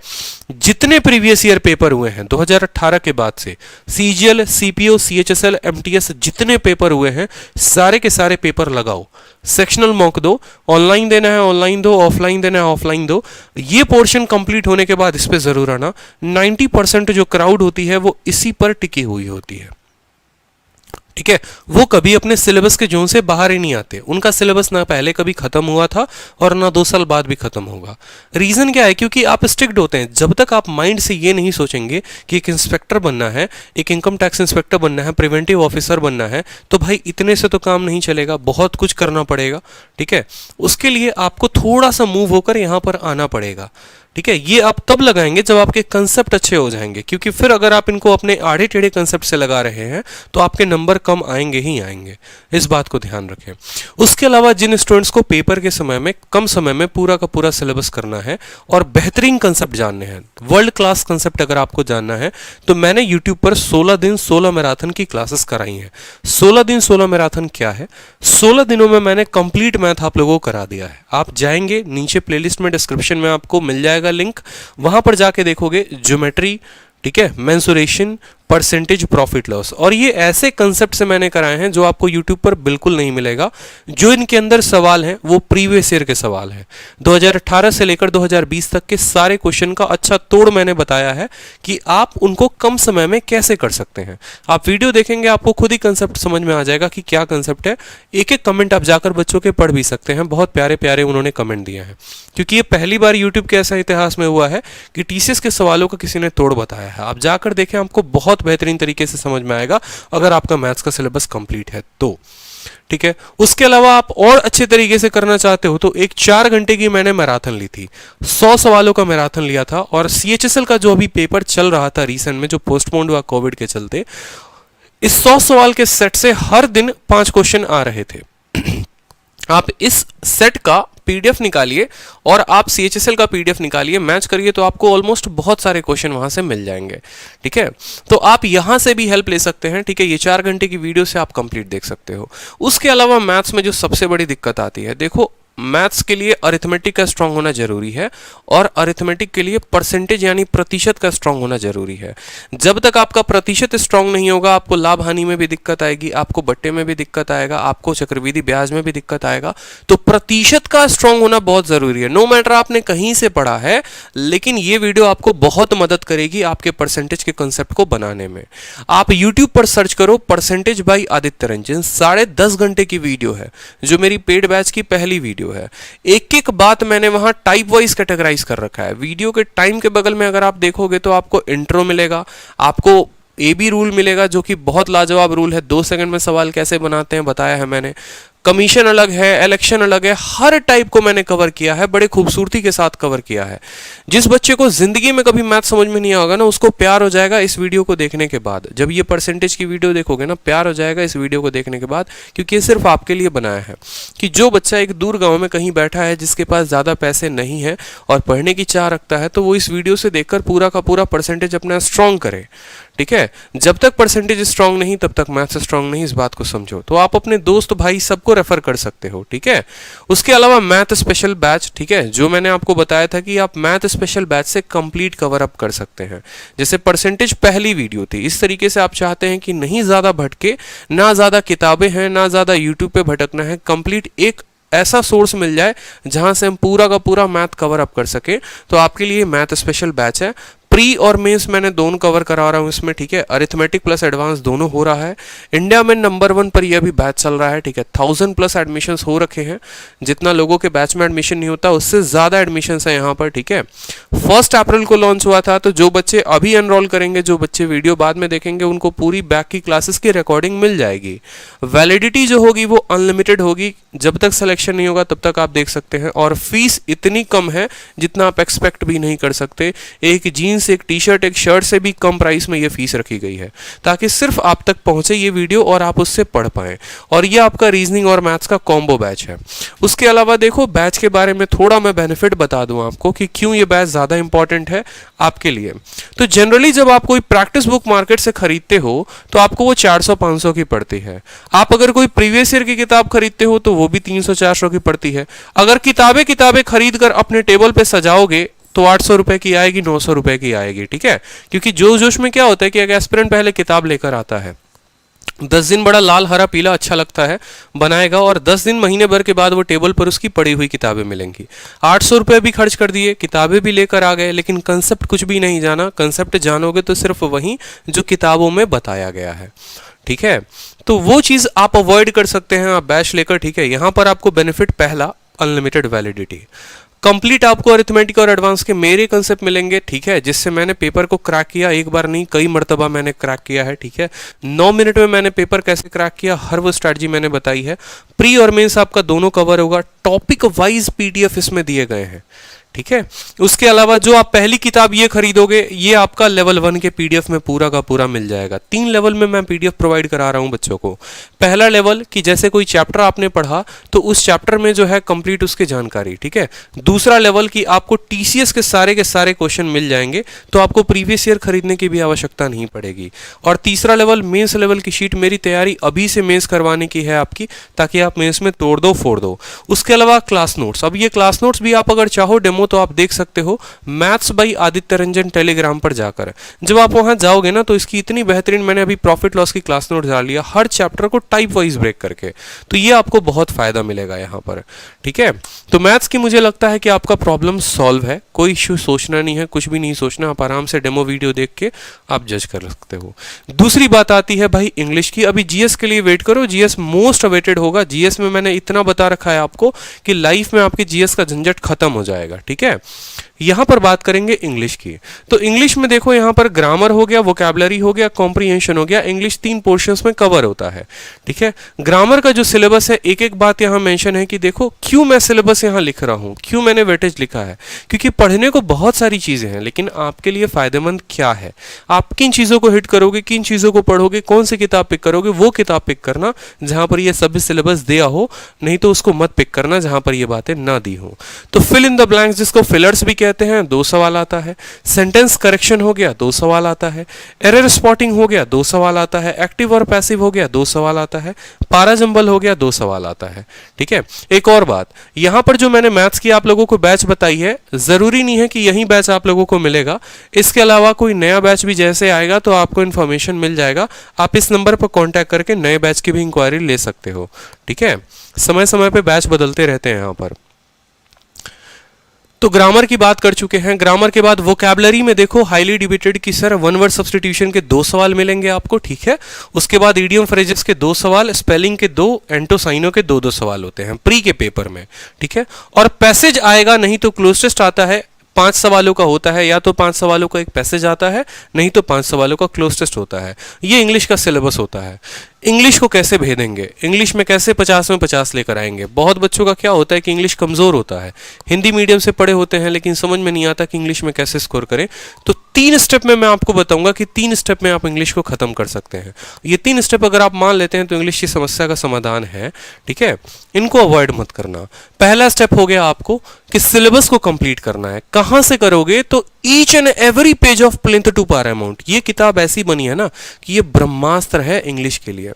जितने प्रीवियस ईयर पेपर हुए हैं 2018 के बाद से, सीजीएल, सीपीओ, सीएचएसएल, एमटीएस, जितने पेपर हुए हैं सारे के सारे पेपर लगाओ। सेक्शनल मॉक दो, ऑनलाइन देना है ऑनलाइन दो, ऑफलाइन देना है ऑफलाइन दो। ये पोर्शन कंप्लीट होने के बाद इस पे जरूर आना। 90% जो क्राउड होती है वो इसी पर टिकी हुई होती है। ठीक है, वो कभी अपने सिलेबस के जोन से बाहर ही नहीं आते। उनका सिलेबस ना पहले कभी खत्म हुआ था और ना 2 साल बाद भी खत्म होगा। रीजन क्या है, क्योंकि आप स्ट्रिक्ट होते हैं। जब तक आप माइंड से ये नहीं सोचेंगे कि एक इंस्पेक्टर बनना है, एक इनकम टैक्स इंस्पेक्टर बनना है, प्रिवेंटिव ऑफिसर बनना है, तो भाई इतने से तो काम नहीं चलेगा, बहुत कुछ करना पड़ेगा। ठीक है, उसके लिए आपको थोड़ा सा मूव होकर यहाँ पर आना पड़ेगा। ठीक है, ये आप तब लगाएंगे जब आपके कंसेप्ट अच्छे हो जाएंगे, क्योंकि फिर अगर आप इनको अपने आड़े टेढ़े कंसेप्ट से लगा रहे हैं तो आपके नंबर कम आएंगे ही आएंगे। इस बात को ध्यान रखें। उसके अलावा जिन स्टूडेंट्स को पेपर के समय में, कम समय में पूरा का पूरा सिलेबस करना है और बेहतरीन कंसेप्ट जानने हैं, वर्ल्ड क्लास कंसेप्ट अगर आपको जानना है, तो मैंने यूट्यूब पर 16 दिन 16 मैराथन की क्लासेस कराई हैं। 16 दिन 16 मैराथन क्या है, 16 दिनों में मैंने कंप्लीट मैथ आप लोगों को करा दिया है। आप जाएंगे नीचे प्लेलिस्ट में, डिस्क्रिप्शन में आपको मिल जाएगा लिंक, वहां पर जाके देखोगे ज्योमेट्री, ठीक है, मेंसुरेशन, परसेंटेज, प्रॉफिट लॉस, और ये ऐसे कंसेप्ट से मैंने कराए हैं जो आपको यूट्यूब पर बिल्कुल नहीं मिलेगा। जो इनके अंदर सवाल हैं वो प्रीवियस ईयर के सवाल हैं, 2018 से लेकर 2020 तक के सारे क्वेश्चन का अच्छा तोड़ मैंने बताया है कि आप उनको कम समय में कैसे कर सकते हैं। आप वीडियो देखेंगे आपको खुद ही कंसेप्ट समझ में आ जाएगा कि क्या कंसेप्ट है। एक एक कमेंट आप जाकर बच्चों के पढ़ भी सकते हैं, बहुत प्यारे प्यारे उन्होंने कमेंट दिए हैं, क्योंकि ये पहली बार यूट्यूब के ऐसा इतिहास में हुआ है कि टीसीएस के सवालों का किसी ने तोड़ बताया है। आप जाकर देखें, आपको बहुत बेहतरीन तरीके से समझ में आएगा अगर आपका मैथ्स का सिलेबस कंप्लीट है तो। ठीक है, उसके अलावा आप और अच्छे तरीके से करना चाहते हो तो एक 4 घंटे की मैंने मैराथन ली थी, 100 सवालों का मैराथन लिया था। और सीएचएसएल का जो अभी पेपर चल रहा था रिसेंट में, जो पोस्टपोन्ड हुआ कोविड के चलते, इस 100 सवाल के सेट से हर दिन 5 क्वेश्चन आ रहे थे। आप इस सेट का पीडीएफ निकालिए और आप सीएचएसएल का पीडीएफ निकालिए, मैच करिए, तो आपको ऑलमोस्ट बहुत सारे क्वेश्चन वहां से मिल जाएंगे। ठीक है, तो आप यहां से भी हेल्प ले सकते हैं। ठीक है, ये 4 घंटे की वीडियो से आप कंप्लीट देख सकते हो। उसके अलावा मैथ्स में जो सबसे बड़ी दिक्कत आती है, देखो मैथ्स के लिए अरिथमेटिक का स्ट्रांग होना जरूरी है और अरिथमेटिक के लिए परसेंटेज यानी प्रतिशत का स्ट्रांग होना जरूरी है। जब तक आपका प्रतिशत स्ट्रांग नहीं होगा, आपको लाभ हानि में भी दिक्कत आएगी, आपको बट्टे में भी दिक्कत आएगा, आपको चक्रवृद्धि ब्याज में भी दिक्कत आएगा। तो प्रतिशत का स्ट्रांग होना बहुत जरूरी है। नो मैटर आपने कहीं से पढ़ा है, लेकिन ये वीडियो आपको बहुत मदद करेगी आपके परसेंटेज के कंसेप्ट को बनाने में। आप यूट्यूब पर सर्च करो परसेंटेज बाय आदित्य रंजन, 10.5 घंटे की वीडियो है जो मेरी पेड बैच की पहली वीडियो है। एक एक बात मैंने वहां टाइप वाइज कैटेगराइज कर रखा है। वीडियो के टाइम के बगल में अगर आप देखोगे तो आपको इंट्रो मिलेगा, आपको AB रूल मिलेगा जो कि बहुत लाजवाब रूल है। 2 सेकंड में सवाल कैसे बनाते हैं बताया है मैंने। कमीशन अलग है, इलेक्शन अलग है, हर टाइप को मैंने कवर किया है, बड़े खूबसूरती के साथ कवर किया है। जिस बच्चे को जिंदगी में कभी मैथ समझ में नहीं आएगा ना, उसको प्यार हो जाएगा इस वीडियो को देखने के बाद। जब ये परसेंटेज की वीडियो देखोगे ना, प्यार हो जाएगा इस वीडियो को देखने के बाद, क्योंकि ये सिर्फ आपके लिए बनाया है कि जो बच्चा एक दूर गाँव में कहीं बैठा है, जिसके पास ज़्यादा पैसे नहीं है और पढ़ने की चाह रखता है, तो वो इस वीडियो से देखकर पूरा का पूरा परसेंटेज अपना स्ट्रॉन्ग करे। ठीक है, जब तक परसेंटेज स्ट्रांग नहीं तब तक मैथ्स स्ट्रांग नहीं, इस बात को समझो। तो आप अपने दोस्त भाई सबको रेफर कर सकते हो। ठीक है, उसके अलावा मैथ स्पेशल बैच, ठीक है, जो मैंने आपको बताया था कि आप मैथ स्पेशल बैच से कंप्लीट कवर अप कर सकते हैं। जैसे परसेंटेज पहली वीडियो थी, इस तरीके से आप चाहते हैं कि नहीं ज्यादा भटके, ना ज्यादा किताबें हैं, ना ज्यादा यूट्यूब पे भटकना है, कंप्लीट एक ऐसा सोर्स मिल जाए जहां से हम पूरा का पूरा मैथ कवर अप कर सके, तो आपके लिए मैथ स्पेशल बैच है। प्री और मेंस मैंने दोनों कवर करा रहा हूँ इसमें। ठीक है, अरिथमेटिक प्लस एडवांस दोनों हो रहा है। इंडिया में नंबर 1 पर यह भी बैच चल रहा है। ठीक है, 1000+ एडमिशन्स हो रखे हैं। जितना लोगों के बैच में एडमिशन नहीं होता उससे ज़्यादा एडमिशन्स हैं यहाँ पर। ठीक है, 1 अप्रैल को लॉन्च हुआ था, तो जो बच्चे अभी एनरोल करेंगे, जो बच्चे वीडियो बाद में देखेंगे, उनको पूरी बैक की क्लासेस की रिकॉर्डिंग मिल जाएगी। वैलिडिटी जो होगी वो अनलिमिटेड होगी, जब तक सिलेक्शन नहीं होगा तब तक आप देख सकते हैं। और फीस इतनी कम है जितना आप एक्सपेक्ट भी नहीं कर सकते। एक जीन्स, एक टी शर्ट, एक शर्ट से भी कम प्राइस में ये फीस रखी गई है, ताकि सिर्फ आप तक पहुंचे ये वीडियो और आप उससे पढ़ पाएं। और ये आपका रीजनिंग और मैथ्स का कॉम्बो बैच है। उसके अलावा देखो, बैच के बारे में थोड़ा मैं बेनिफिट बता दूं आपको कि क्यों ये बैच ज्यादा इंपॉर्टेंट है आपके लिए। तो जनरली जब आप कोई प्रैक्टिस बुक मार्केट से खरीदते हो तो आपको वो 400-500 की पड़ती है। आप अगर कोई प्रीवियस ईयर की किताब खरीदते हो तो वो भी 300-400 की पड़ती है। अगर किताबें खरीद कर अपने टेबल पे सजाओगे तो 800 रुपए की आएगी, 900 रुपए की आएगी। ठीक है, क्योंकि जोश जोश में क्या होता है कि एक एस्पिरेंट पहले किताब लेकर आता है, 10 दिन बड़ा लाल हरा पीला अच्छा लगता है, बनाएगा, और 10 दिन महीने भर के बाद वो टेबल पर उसकी पड़ी हुई किताबें मिलेंगी। 800 रुपये भी खर्च कर दिए, किताबें भी लेकर आ गए, लेकिन कंसेप्ट कुछ भी नहीं जाना। कंसेप्ट जानोगे तो सिर्फ वही जो किताबों में बताया गया है। ठीक है, तो वो चीज़ आप अवॉइड कर सकते हैं आप बैच लेकर। ठीक है, यहाँ पर आपको बेनिफिट पहला, अनलिमिटेड वैलिडिटी, कंप्लीट आपको अरिथमेटिक और एडवांस के मेरे कंसेप्ट मिलेंगे। ठीक है, जिससे मैंने पेपर को क्रैक किया, एक बार नहीं कई मर्तबा मैंने क्रैक किया है। ठीक है, 9 मिनट में मैंने पेपर कैसे क्रैक किया, हर वो स्ट्रैटेजी मैंने बताई है। प्री और मेंस आपका दोनों कवर होगा। टॉपिक वाइज PDF इसमें दिए गए हैं। ठीक है, उसके अलावा जो आप पहली किताब ये खरीदोगे, ये आपका लेवल 1 के PDF में पूरा का पूरा मिल जाएगा। 3 लेवल में मैं PDF प्रोवाइड करा रहा हूं बच्चों को। पहला लेवल कि जैसे कोई चैप्टर आपने पढ़ा तो उस चैप्टर में जो है कंप्लीट उसकी जानकारी। ठीक है, दूसरा लेवल कि आपको TCS के सारे क्वेश्चन मिल जाएंगे, तो आपको प्रीवियस ईयर खरीदने की भी आवश्यकता नहीं पड़ेगी। और तीसरा लेवल, मेंस लेवल की शीट मेरी तैयारी अभी से मेंस करवाने की है आपकी, ताकि आप मेंस में तोड़ दो फोड़ दो। उसके अलावा क्लास नोट्स, अब ये क्लास नोट्स भी आप अगर चाहो डेमो तो आप देख सकते हो maths by Aditya Ranjan Telegram पर जाकर। जब आप वहां जाओगे ना तो इसकी इतनी बेहतरीन, मैंने अभी प्रॉफिट लॉस की क्लास नोट डाल लिया हर चैप्टर को टाइप वाइज ब्रेक करके, तो ये आपको बहुत फायदा मिलेगा यहाँ पर। ठीक है, तो मैथ्स की मुझे लगता है कि आपका प्रॉब्लम सॉल्व है, कोई इश्यू सोचना नहीं है, कुछ भी नहीं सोचना, आप आराम से डेमो वीडियो देख के आप जज कर सकते हो। दूसरी बात आती है भाई इंग्लिश की। अभी GS के लिए वेट करो, GS मोस्ट अवेटेड होगा। GS में मैंने इतना बता रखा है आपको कि लाइफ में आपकी GS का झंझट खत्म हो जाएगा। ठीक है, यहां पर बात करेंगे इंग्लिश की। तो इंग्लिश में देखो, यहां पर ग्रामर हो गया, वोकैबुलरी हो गया, कॉम्प्रिहेंशन हो गया। इंग्लिश 3 पोर्शंस में कवर होता है। ठीक है, ग्रामर का जो सिलेबस है, एक एक बात यहां मेंशन है कि देखो क्यों मैं सिलेबस यहां लिख रहा हूं, क्यों मैंने वेटेज लिखा है, क्योंकि पढ़ने को बहुत सारी चीजें हैं, लेकिन आपके लिए फायदेमंद क्या है, आप किन चीजों को हिट करोगे, किन चीजों को पढ़ोगे, कौन सी किताब पिक करोगे, वो किताब पिक करना जहां पर यह सभी सिलेबस दिया हो, नहीं तो उसको मत पिक करना जहां पर ये बातें ना दी हो। तो फिल इन द ब्लैंक्स जिसको फिलर्स भी कहते हैं, 2 सवाल आता है। सेंटेंस करेक्शन हो गया, 2 सवाल आता है। एरर स्पॉटिंग हो गया, 2 सवाल आता है। एक्टिव और पैसिव हो गया, 2 सवाल आता है। पारा जंबल हो गया, 2 सवाल आता है। ठीक है, एक और बात, यहां पर जो मैंने मैथ्स की आप लोगों को बैच बताई है, जरूरी नहीं है कि यही बैच आप लोगों को मिलेगा। इसके अलावा कोई नया बैच भी जैसे आएगा तो आपको इन्फॉर्मेशन मिल जाएगा। आप इस नंबर पर कांटेक्ट करके नए बैच की भी इंक्वायरी ले सकते हो। ठीक है, समय समय पे बैच बदलते रहते हैं यहाँ पर। तो ग्रामर की बात कर चुके हैं। ग्रामर के बाद वोकैबलरी में देखो हाईली डिबेटेड कि सर वन वर्ड सब्स्टिट्यूशन के 2 सवाल मिलेंगे आपको। ठीक है, उसके बाद इडियम फ्रेजेस के 2 सवाल, स्पेलिंग के 2, एंटोसाइनो के 2-2 सवाल होते हैं प्री के पेपर में। ठीक है, और पैसेज आएगा, नहीं तो क्लोज टेस्ट आता है, 5 सवालों का होता है। या तो 5 सवालों का एक पैसेज आता है, नहीं तो 5 सवालों का क्लोज टेस्ट होता है। ये इंग्लिश का सिलेबस होता है। इंग्लिश को कैसे भेदेंगे, इंग्लिश में कैसे 50 में 50 लेकर आएंगे। बहुत बच्चों का क्या होता है कि इंग्लिश कमज़ोर होता है, हिंदी मीडियम से पढ़े होते हैं, लेकिन समझ में नहीं आता कि इंग्लिश में कैसे स्कोर करें। तो 3 स्टेप में मैं आपको बताऊंगा कि 3 स्टेप में आप इंग्लिश को ख़त्म कर सकते हैं। ये 3 स्टेप अगर आप मान लेते हैं तो इंग्लिश की समस्या का समाधान है। ठीक है, इनको अवॉइड मत करना। पहला स्टेप हो गया आपको कि सिलेबस को कंप्लीट करना है। कहाँ से करोगे, तो each and every page of Plinth to Paramount. ये किताब ऐसी बनी है ना कि ये ब्रह्मास्त्र है इंग्लिश के लिए।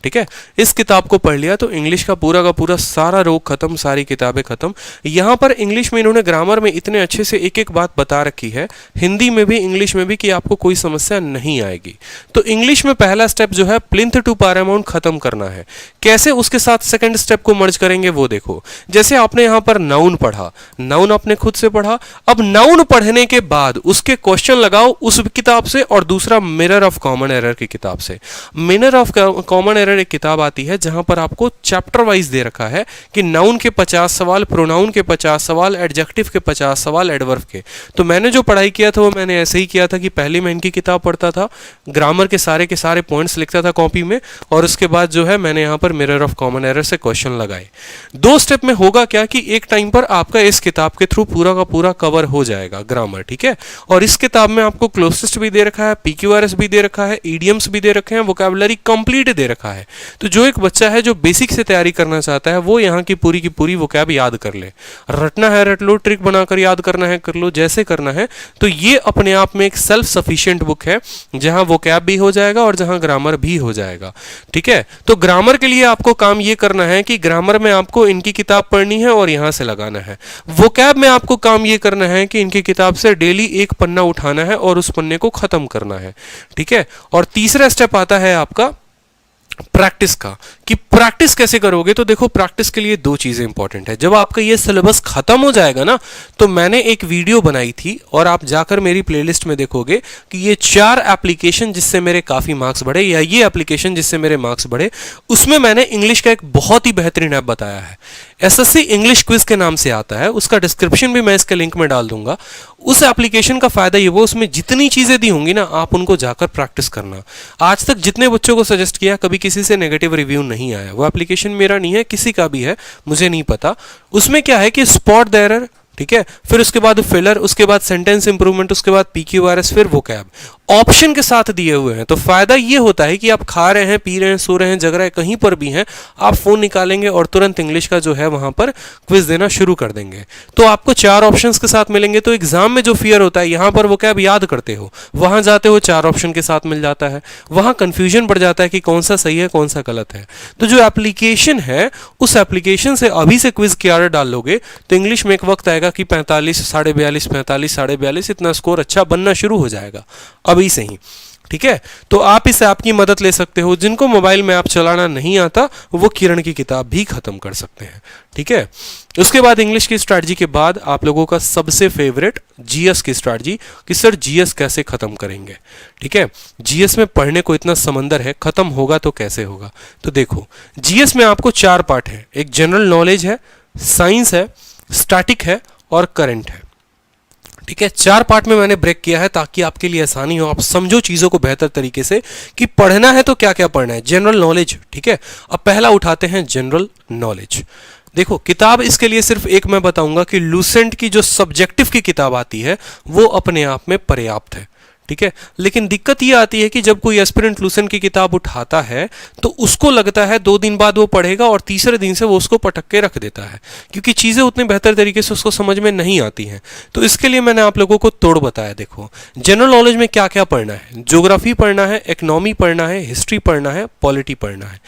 ठीक है, इस किताब को पढ़ लिया तो इंग्लिश का पूरा सारा रोग खत्म, सारी किताबें खत्म। यहां पर इंग्लिश में इन्होंने ग्रामर में इतने अच्छे से एक एक बात बता रखी है, हिंदी में भी इंग्लिश में भी, कि आपको कोई समस्या नहीं आएगी। तो इंग्लिश में पहला स्टेप जो है प्लिंथ टू पैरामाउंट खत्म करना है। कैसे, उसके साथ सेकंड स्टेप को मर्ज करेंगे वो देखो। जैसे आपने यहां पर नाउन पढ़ा, नाउन आपने खुद से पढ़ा। अब नाउन पढ़ने के बाद उसके क्वेश्चन लगाओ उस किताब से, और दूसरा मिरर ऑफ कॉमन एरर की किताब से। मिरर ऑफ कॉमन एरर एक किताब आती है जहां पर आपको चैप्टर वाइज दे रखा है कि नाउन के 50 सवाल, प्रोनाउन के 50 सवाल, एडजेक्टिव के 50 सवाल, एडवर्ब के। तो मैंने जो पढ़ाई किया था वो मैंने ऐसे ही किया था कि पहले मैं इनकी किताब पढ़ता था, ग्रामर के सारे पॉइंट्स लिखता था कॉपी में, और उसके बाद जो है मैंने यहां पर मिरर ऑफ कॉमन एरर से क्वेश्चन लगाए। 2 स्टेप में होगा क्या कि एक टाइम पर आपका इस किताब के थ्रू पूरा का पूरा कवर हो जाएगा ग्रामर। ठीक है, और इस किताब में आपको क्लोजेस्ट भी दे रखा है, पीक्यूआरएस भी दे रखा है, ईडियम्स भी दे रखे हैं, वोकैबुलरी कंप्लीट दे रखा है। तो जो एक बच्चा है जो बेसिक से तैयारी करना चाहता है वो यहाँ की पूरी वोकैब याद कर ले। रटना है रट लो, ट्रिक बनाकर याद करना है कर लो, जैसे करना है। तो ये अपने आप में एक सेल्फ सफिशिएंट बुक है जहां वोकैब भी हो जाएगा और जहां ग्रामर भी हो जाएगा। ठीक है, तो ग्रामर के लिए आपको काम ये करना है कि ग्रामर में आपको इनकी किताब पढ़नी है और यहां से लगाना है। वोकैब में आपको काम ये करना है कि इनकी किताब से डेली एक पन्ना उठाना है और उस पन्ने को खत्म करना है। ठीक है, और तीसरा स्टेप आता है आपका प्रैक्टिस का, कि प्रैक्टिस कैसे करोगे। तो देखो, प्रैक्टिस के लिए 2 चीजें इंपॉर्टेंट है। जब आपका ये सिलेबस खत्म हो जाएगा ना, तो मैंने एक वीडियो बनाई थी और आप जाकर मेरी प्लेलिस्ट में देखोगे कि ये 4 एप्लीकेशन जिससे मेरे काफी मार्क्स बढ़े, या ये एप्लीकेशन जिससे मेरे मार्क्स बढ़े, उसमें मैंने इंग्लिश का एक बहुत ही बेहतरीन ऐप बताया है। एसएससी इंग्लिश क्विज के नाम से आता है, उसका डिस्क्रिप्शन भी मैं इसके लिंक में डाल दूंगा। उस एप्लीकेशन का फायदा ये, वो उसमें जितनी चीजें दी होंगी ना, आप उनको जाकर प्रैक्टिस करना। आज तक जितने बच्चों को सजेस्ट किया, कभी किसी से नेगेटिव रिव्यू नहीं आया। वो एप्लीकेशन मेरा नहीं है, किसी का भी है, मुझे नहीं पता। उसमें क्या है कि स्पॉट द एरर, ठीक है, फिर उसके बाद फिलर, उसके बाद सेंटेंस इंप्रूवमेंट, उसके बाद पीक्यूआरएस, फिर वोकैब ऑप्शन के साथ दिए हुए हैं। तो फायदा ये होता है कि आप खा रहे हैं, पी रहे हैं, सो रहे हैं, जग रहे हैं, कहीं पर भी हैं, आप फोन निकालेंगे और तुरंत इंग्लिश का जो है वहां पर क्विज देना शुरू कर देंगे। तो आपको 4 ऑप्शंस के साथ मिलेंगे। तो एग्जाम में जो फियर होता है, यहां पर वोकैब याद करते हो, वहां जाते हो 4 ऑप्शन के साथ मिल जाता है, वहां कंफ्यूजन बढ़ जाता है कि कौन सा सही है कौन सा गलत है। तो जो एप्लीकेशन है, उस एप्लीकेशन से अभी से क्विज की आर्डर डाल लोगे तो इंग्लिश में एक वक्त आएगा कि 45, 42.5, 45, 42.5 इतना स्कोर अच्छा बनना शुरू हो जाएगा अभी से ही। ठीक है, तो आप इस ऐप की मदद ले सकते हो। जिनको मोबाइल में ऐप चलाना नहीं आता वो किरण की किताब भी खत्म कर सकते हैं। ठीक है, उसके बाद इंग्लिश की स्ट्रैटेजी के बाद आप लोगों का सबसे फेवरेट जीएस की स्ट्रैटेजी, कि सर जीएस कैसे खत्म करेंगे। ठीक है, जीएस में पढ़ने को इतना समंदर है, खत्म होगा तो कैसे होगा। तो देखो, जीएस में आपको 4 पार्ट है। एक जनरल नॉलेज है, साइंस है, स्टैटिक है और करंट है। ठीक है, 4 पार्ट में मैंने ब्रेक किया है ताकि आपके लिए आसानी हो, आप समझो चीजों को बेहतर तरीके से कि पढ़ना है तो क्या क्या पढ़ना है। जनरल नॉलेज, ठीक है, अब पहला उठाते हैं जनरल नॉलेज। देखो, किताब इसके लिए सिर्फ एक मैं बताऊंगा कि लूसेंट की जो सब्जेक्टिव की किताब आती है वो अपने आप में पर्याप्त है। ठीक है। लेकिन दिक्कत ये आती है कि जब कोई एस्पिरेंट लूसेंट की किताब उठाता है तो उसको लगता है 2 दिन बाद वो पढ़ेगा और तीसरे दिन से वो उसको पटक के रख देता है, क्योंकि चीज़ें उतने बेहतर तरीके से उसको समझ में नहीं आती हैं। तो इसके लिए मैंने आप लोगों को तोड़ बताया। देखो, जनरल नॉलेज में क्या क्या पढ़ना है, ज्योग्राफी पढ़ना है, इकोनॉमी पढ़ना है, हिस्ट्री पढ़ना है, पॉलिटी पढ़ना है।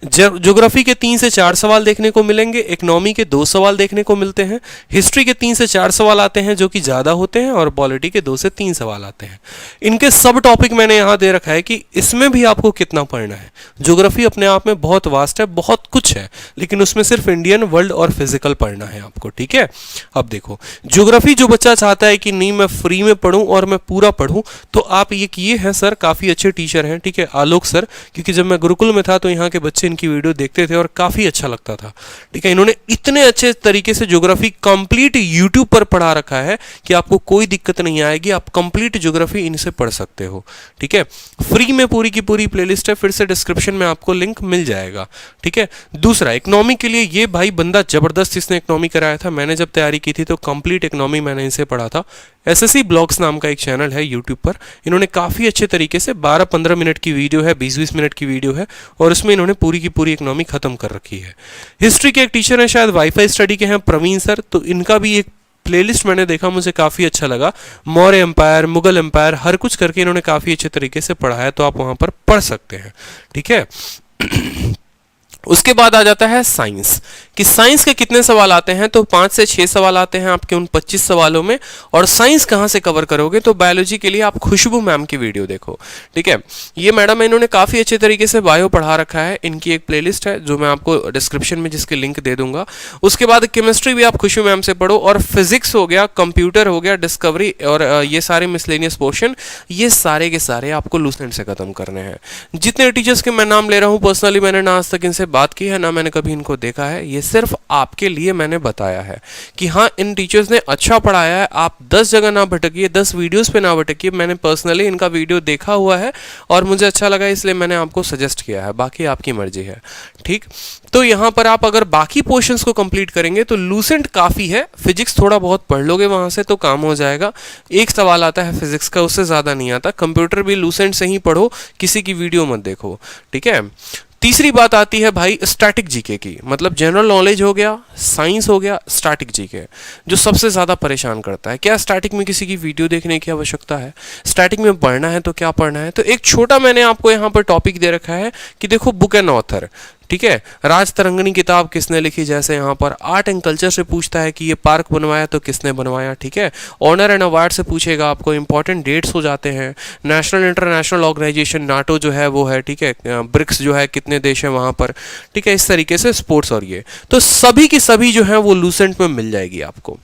ज्योग्राफी के 3 से 4 सवाल देखने को मिलेंगे, इकोनॉमी के 2 सवाल देखने को मिलते हैं, हिस्ट्री के 3 से 4 सवाल आते हैं जो कि ज़्यादा होते हैं, और पॉलिटी के 2 से 3 सवाल आते हैं। इनके सब टॉपिक मैंने यहाँ दे रखा है कि इसमें भी आपको कितना पढ़ना है। ज्योग्राफी अपने आप में बहुत वास्ट है, बहुत कुछ है, लेकिन उसमें सिर्फ इंडियन, वर्ल्ड और फिजिकल पढ़ना है आपको, ठीक है। अब देखो, ज्योग्राफी जो बच्चा चाहता है कि नहीं मैं फ्री में पढ़ूं और मैं पूरा पढ़ूं, तो आप ये किए हैं सर, काफ़ी अच्छे टीचर हैं, ठीक है, आलोक सर, क्योंकि जब मैं गुरुकुल में था तो यहाँ के बच्चे इनकी वीडियो देखते थे और काफ़ी अच्छा लगता था, ठीक है। इन्होंने इतने अच्छे तरीके से ज्योग्राफी कंप्लीट यूट्यूब पर पढ़ा रखा है कि आपको कोई दिक्कत नहीं आएगी, आप कंप्लीट ज्योग्राफी इनसे पढ़ सकते हो, ठीक है। फ्री में पूरी की पूरी प्लेलिस्ट है, फिर से डिस्क्रिप्शन में आपको लिंक मिल जाएगा, ठीक है। दूसरा, इकोनॉमी के लिए ये भाई बंदा जबरदस्त इसने इकोनॉमी कराया था। मैंने जब तैयारी की थी तो कंप्लीट इकोनॉमी मैंने इनसे पढ़ा था। एसएससी ब्लॉग्स नाम का एक चैनल है यूट्यूब पर, इन्होंने काफ़ी अच्छे तरीके से 12-15 मिनट की वीडियो है, 20-20 मिनट की वीडियो है, और उसमें इन्होंने पूरी की पूरी इकोनॉमी खत्म कर रखी है। हिस्ट्री के एक टीचर हैं, शायद वाईफाई स्टडी के हैं, प्रवीण सर, तो इनका भी एक प्लेलिस्ट मैंने देखा, मुझे काफ़ी अच्छा लगा। मौर्य एम्पायर, मुगल एम्पायर, हर कुछ करके इन्होंने काफ़ी अच्छे तरीके से पढ़ा है, तो आप वहाँ पर पढ़ सकते हैं, ठीक है। उसके बाद आ जाता है साइंस, कि साइंस के कितने सवाल आते हैं, तो 5 से 6 सवाल आते हैं आपके उन 25 सवालों में। और साइंस कहाँ से कवर करोगे, तो बायोलॉजी के लिए आप खुशबू मैम की वीडियो देखो, ठीक है। ये मैडम है, इन्होंने काफ़ी अच्छे तरीके से बायो पढ़ा रखा है, इनकी एक प्लेलिस्ट है जो मैं आपको डिस्क्रिप्शन में जिसके लिंक दे दूंगा। उसके बाद केमिस्ट्री भी आप खुशबू मैम से पढ़ो, और फिजिक्स हो गया, कंप्यूटर हो गया, डिस्कवरी और ये सारे मिसलेनियस पोर्शन, ये सारे के सारे आपको लूसेंट से खत्म करने हैं। जितने टीचर्स के मैं नाम ले रहा हूँ, पर्सनली मैंने ना आज तक इनसे बात की है, ना मैंने कभी इनको देखा है, ये सिर्फ आपके लिए मैंने बताया है कि हाँ, इन टीचर्स ने अच्छा पढ़ाया है। आप 10 जगह ना भटकिए, 10 वीडियोस पे ना भटकिए। मैंने पर्सनली इनका वीडियो देखा हुआ है और मुझे अच्छा लगा, इसलिए मैंने आपको सजेस्ट किया है, बाकी आपकी मर्जी है, ठीक। तो यहाँ पर आप अगर बाकी पोर्शंस को कंप्लीट करेंगे तो लूसेंट काफ़ी है। फिजिक्स थोड़ा बहुत पढ़ लोगे वहाँ से तो काम हो जाएगा। एक सवाल आता है फिजिक्स का, उससे ज़्यादा नहीं आता। कंप्यूटर भी लूसेंट से ही पढ़ो, किसी की वीडियो मत देखो, ठीक है। तीसरी बात आती है भाई स्टैटिक जीके की, मतलब जनरल नॉलेज हो गया, साइंस हो गया, स्टैटिक जीके, जो सबसे ज़्यादा परेशान करता है। क्या स्टैटिक में किसी की वीडियो देखने की आवश्यकता है? स्टैटिक में पढ़ना है तो क्या पढ़ना है? तो एक छोटा मैंने आपको यहाँ पर टॉपिक दे रखा है कि देखो, बुक एंड ऑथर, ठीक है। राज तरंगनी किताब किसने लिखी, जैसे यहाँ पर आर्ट एंड कल्चर से पूछता है कि ये पार्क बनवाया तो किसने बनवाया, ठीक है। ऑनर एंड अवार्ड से पूछेगा आपको, इंपॉर्टेंट डेट्स हो जाते हैं। नेशनल इंटरनेशनल ऑर्गेनाइजेशन नाटो जो है वो है, ठीक है। ब्रिक्स जो है, कितने देश हैं वहाँ पर, ठीक है। इस तरीके से स्पोर्ट्स, और ये तो सभी की सभी जो है वो लूसेंट में मिल जाएगी आपको,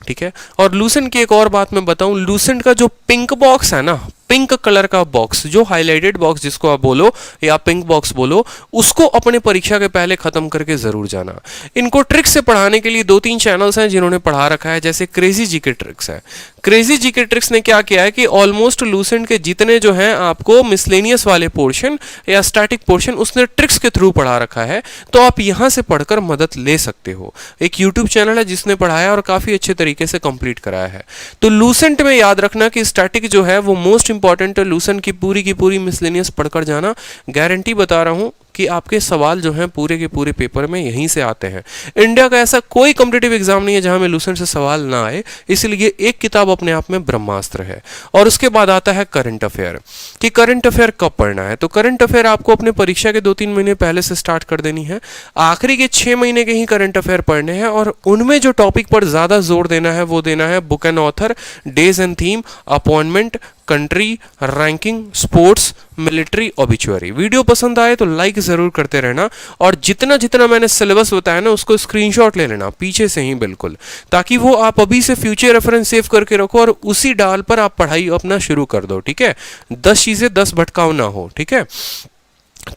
ठीक है। और लूसेंट की एक और बात मैं बताऊं, लूसेंट का जो पिंक बॉक्स है ना, पिंक कलर का बॉक्स, जो हाईलाइटेड बॉक्स जिसको आप बोलो या पिंक बॉक्स बोलो, उसको अपने परीक्षा के पहले खत्म करके जरूर जाना। इनको ट्रिक्स से पढ़ाने के लिए 2-3 चैनल्स हैं जिन्होंने पढ़ा रखा है, जैसे क्रेजी जीके ट्रिक्स है। क्रेजी जीके ट्रिक्स ने क्या किया है कि ऑलमोस्ट लूसेंट के जितने जो हैं आपको मिसलेनियस वाले पोर्शन या स्टैटिक पोर्शन, उसने ट्रिक्स के थ्रू पढ़ा रखा है, तो आप यहाँ से पढ़कर मदद ले सकते हो। एक यूट्यूब चैनल है जिसने पढ़ाया और काफ़ी अच्छे तरीके से कंप्लीट कराया है। तो लूसेंट में याद रखना कि स्टैटिक जो है वो मोस्ट इंपॉर्टेंट है। लूसेंट की पूरी मिसलेनियस पढ़कर जाना, गारंटी बता रहा हूँ कि आपके सवाल जो हैं पूरे के पूरे पेपर में यहीं से आते हैं। इंडिया का ऐसा कोई कॉम्पिटिटिव एग्जाम नहीं है जहां में लूसेंट से सवाल ना आए, इसलिए एक किताब अपने आप में ब्रह्मास्त्र है। और उसके बाद आता है करंट अफेयर, कि करंट अफेयर कब पढ़ना है। तो करंट अफेयर आपको अपने परीक्षा के 2-3 महीने पहले से स्टार्ट कर देनी है। आखिरी के 6 महीने के ही करंट अफेयर पढ़ने हैं, और उनमें जो टॉपिक पर ज़्यादा जोर देना है वो देना है book and author, days and theme, appointment, country, ranking, sports, military, obituary. Video पसंद आए तो लाइक ज़रूर करते रहना, और जितना जितना मैंने सिलेबस बताया ना उसको स्क्रीनशॉट ले लेना पीछे से ही बिल्कुल, ताकि वो आप अभी से फ्यूचर रेफरेंस सेव करके रखो और उसी डाल पर आप पढ़ाई अपना शुरू कर दो, ठीक है। 10 चीज़ें 10 भटकाव ना हो, ठीक है।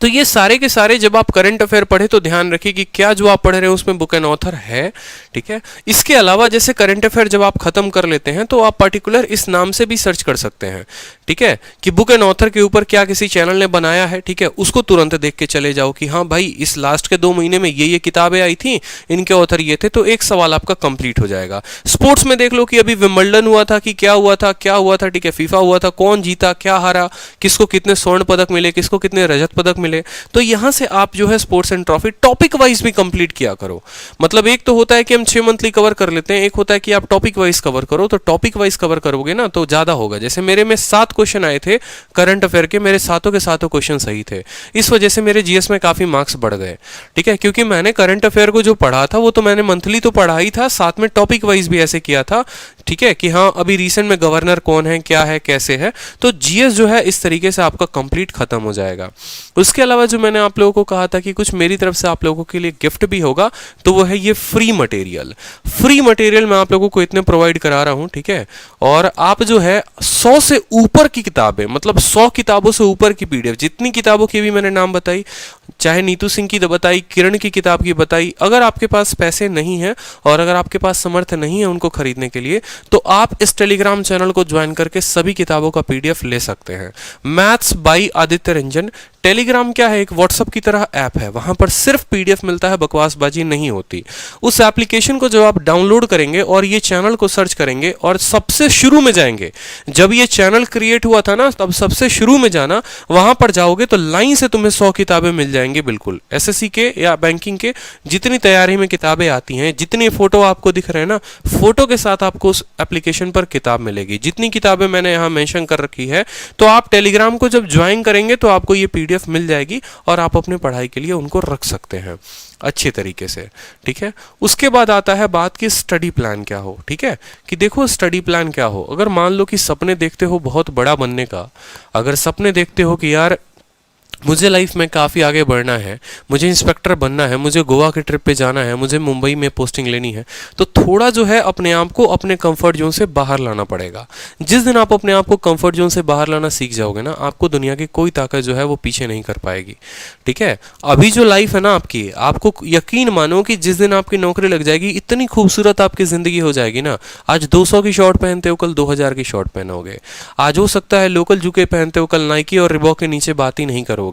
तो ये सारे के सारे जब आप करंट अफेयर पढ़े तो ध्यान रखिए कि क्या जो आप पढ़ रहे हैं उसमें बुक एंड ऑथर है, ठीक है। इसके अलावा जैसे करंट अफेयर जब आप खत्म कर लेते हैं तो आप पर्टिकुलर इस नाम से भी सर्च कर सकते हैं, ठीक है, कि बुक एंड ऑथर के ऊपर क्या किसी चैनल ने बनाया है, ठीक है, उसको तुरंत देख के चले जाओ कि हाँ भाई इस लास्ट के 2 महीने में ये किताबें आई थी, इनके ऑथर ये थे, तो एक सवाल आपका कंप्लीट हो जाएगा। स्पोर्ट्स में देख लो कि अभी विंबलडन हुआ था कि क्या हुआ था, ठीक है, फीफा हुआ था, कौन जीता, क्या हारा, किसको कितने स्वर्ण पदक मिले, किसको कितने रजत पदक मिले। तो यहां से आप जो है sports and trophy topic wise भी कंप्लीट किया करो। मतलब एक तो होता है कि हम 6 मंथली कवर कर लेते हैं, एक होता है कि आप टॉपिक वाइज कवर करो। तो टॉपिक वाइज कवर करोगे ना तो ज्यादा होगा। जैसे मेरे में 7 क्वेश्चन आए थे करंट अफेयर के, मेरे सातों के सातों क्वेश्चन सही थे, इस वजह से मेरे जीएस में काफी मार्क्स बढ़ गए, ठीक है, क्योंकि मैंने करंट अफेयर को जो पढ़ा था वो तो मैंने मंथली तो पढ़ा ही था, साथ में टॉपिक वाइज भी ऐसे किया था, ठीक है, कि हाँ अभी रिसेंट में गवर्नर कौन है, क्या है, कैसे है। तो जीएस जो है इस तरीके से आपका कंप्लीट खत्म हो जाएगा। उसके अलावा जो मैंने आप लोगों को कहा था कि कुछ मेरी तरफ से आप लोगों के लिए गिफ्ट भी होगा, तो वो है ये फ्री मटेरियल मैं आप लोगों को इतने प्रोवाइड करा रहा हूं, ठीक है। और आप जो है 100 से ऊपर की किताबें, मतलब 100 किताबों से ऊपर की पीडीएफ, जितनी किताबों की भी मैंने नाम बताई, चाहे नीतू सिंह की बताई, किरण की किताब की बताई, अगर आपके पास पैसे नहीं है और अगर आपके पास समर्थ नहीं है उनको खरीदने के लिए, तो आप इस टेलीग्राम चैनल को ज्वाइन करके सभी किताबों का पीडीएफ ले सकते हैं। Maths by Aditya Ranjan Telegram क्या है, एक व्हाट्सएप की तरह ऐप है, वहां पर सिर्फ पीडीएफ मिलता है, बकवासबाजी नहीं होती। उस एप्लीकेशन को जब आप डाउनलोड करेंगे और ये चैनल को सर्च करेंगे और सबसे शुरू में जाएंगे, जब ये चैनल क्रिएट हुआ था ना तब सबसे शुरू में जाना, वहां पर जाओगे तो लाइन से तुम्हें 100 किताबें मिल जाएंगी, बिल्कुल एसएससी के या बैंकिंग के जितनी तैयारी में किताबें आती हैं, जितनी फोटो आपको दिख रहे हैं ना, फोटो के साथ आपको उस एप्लीकेशन पर किताब मिलेगी, जितनी किताबें मैंने यहाँ मेंशन कर रखी है। तो आप टेलीग्राम को जब ज्वाइन करेंगे तो आपको ये पीडीएफ मिल जाएगी और आप अपने पढ़ाई के लिए उनको रख सकते हैं अच्छे तरीके से, ठीक है। उसके बाद आता है बात कि स्टडी प्लान क्या हो, ठीक है, कि देखो स्टडी प्लान क्या हो। अगर मान लो कि सपने देखते हो बहुत बड़ा बनने का, अगर सपने देखते हो कि यार मुझे लाइफ में काफ़ी आगे बढ़ना है, मुझे इंस्पेक्टर बनना है, मुझे गोवा के ट्रिप पे जाना है, मुझे मुंबई में पोस्टिंग लेनी है, तो थोड़ा जो है अपने आप को अपने कंफर्ट जोन से बाहर लाना पड़ेगा। जिस दिन आप अपने आप को कंफर्ट जोन से बाहर लाना सीख जाओगे ना, आपको दुनिया की कोई ताकत जो है वो पीछे नहीं कर पाएगी, ठीक है। अभी जो लाइफ है ना आपकी, आपको यकीन मानो कि जिस दिन आपकी नौकरी लग जाएगी, इतनी खूबसूरत आपकी ज़िंदगी हो जाएगी ना। आज 200 की शॉर्ट पहनते हो, कल 2000 की शॉर्ट पहनोगे। आज हो सकता है लोकल जूते पहनते हो, कल नाइकी और रिबॉक के नीचे बात ही नहीं करोगे।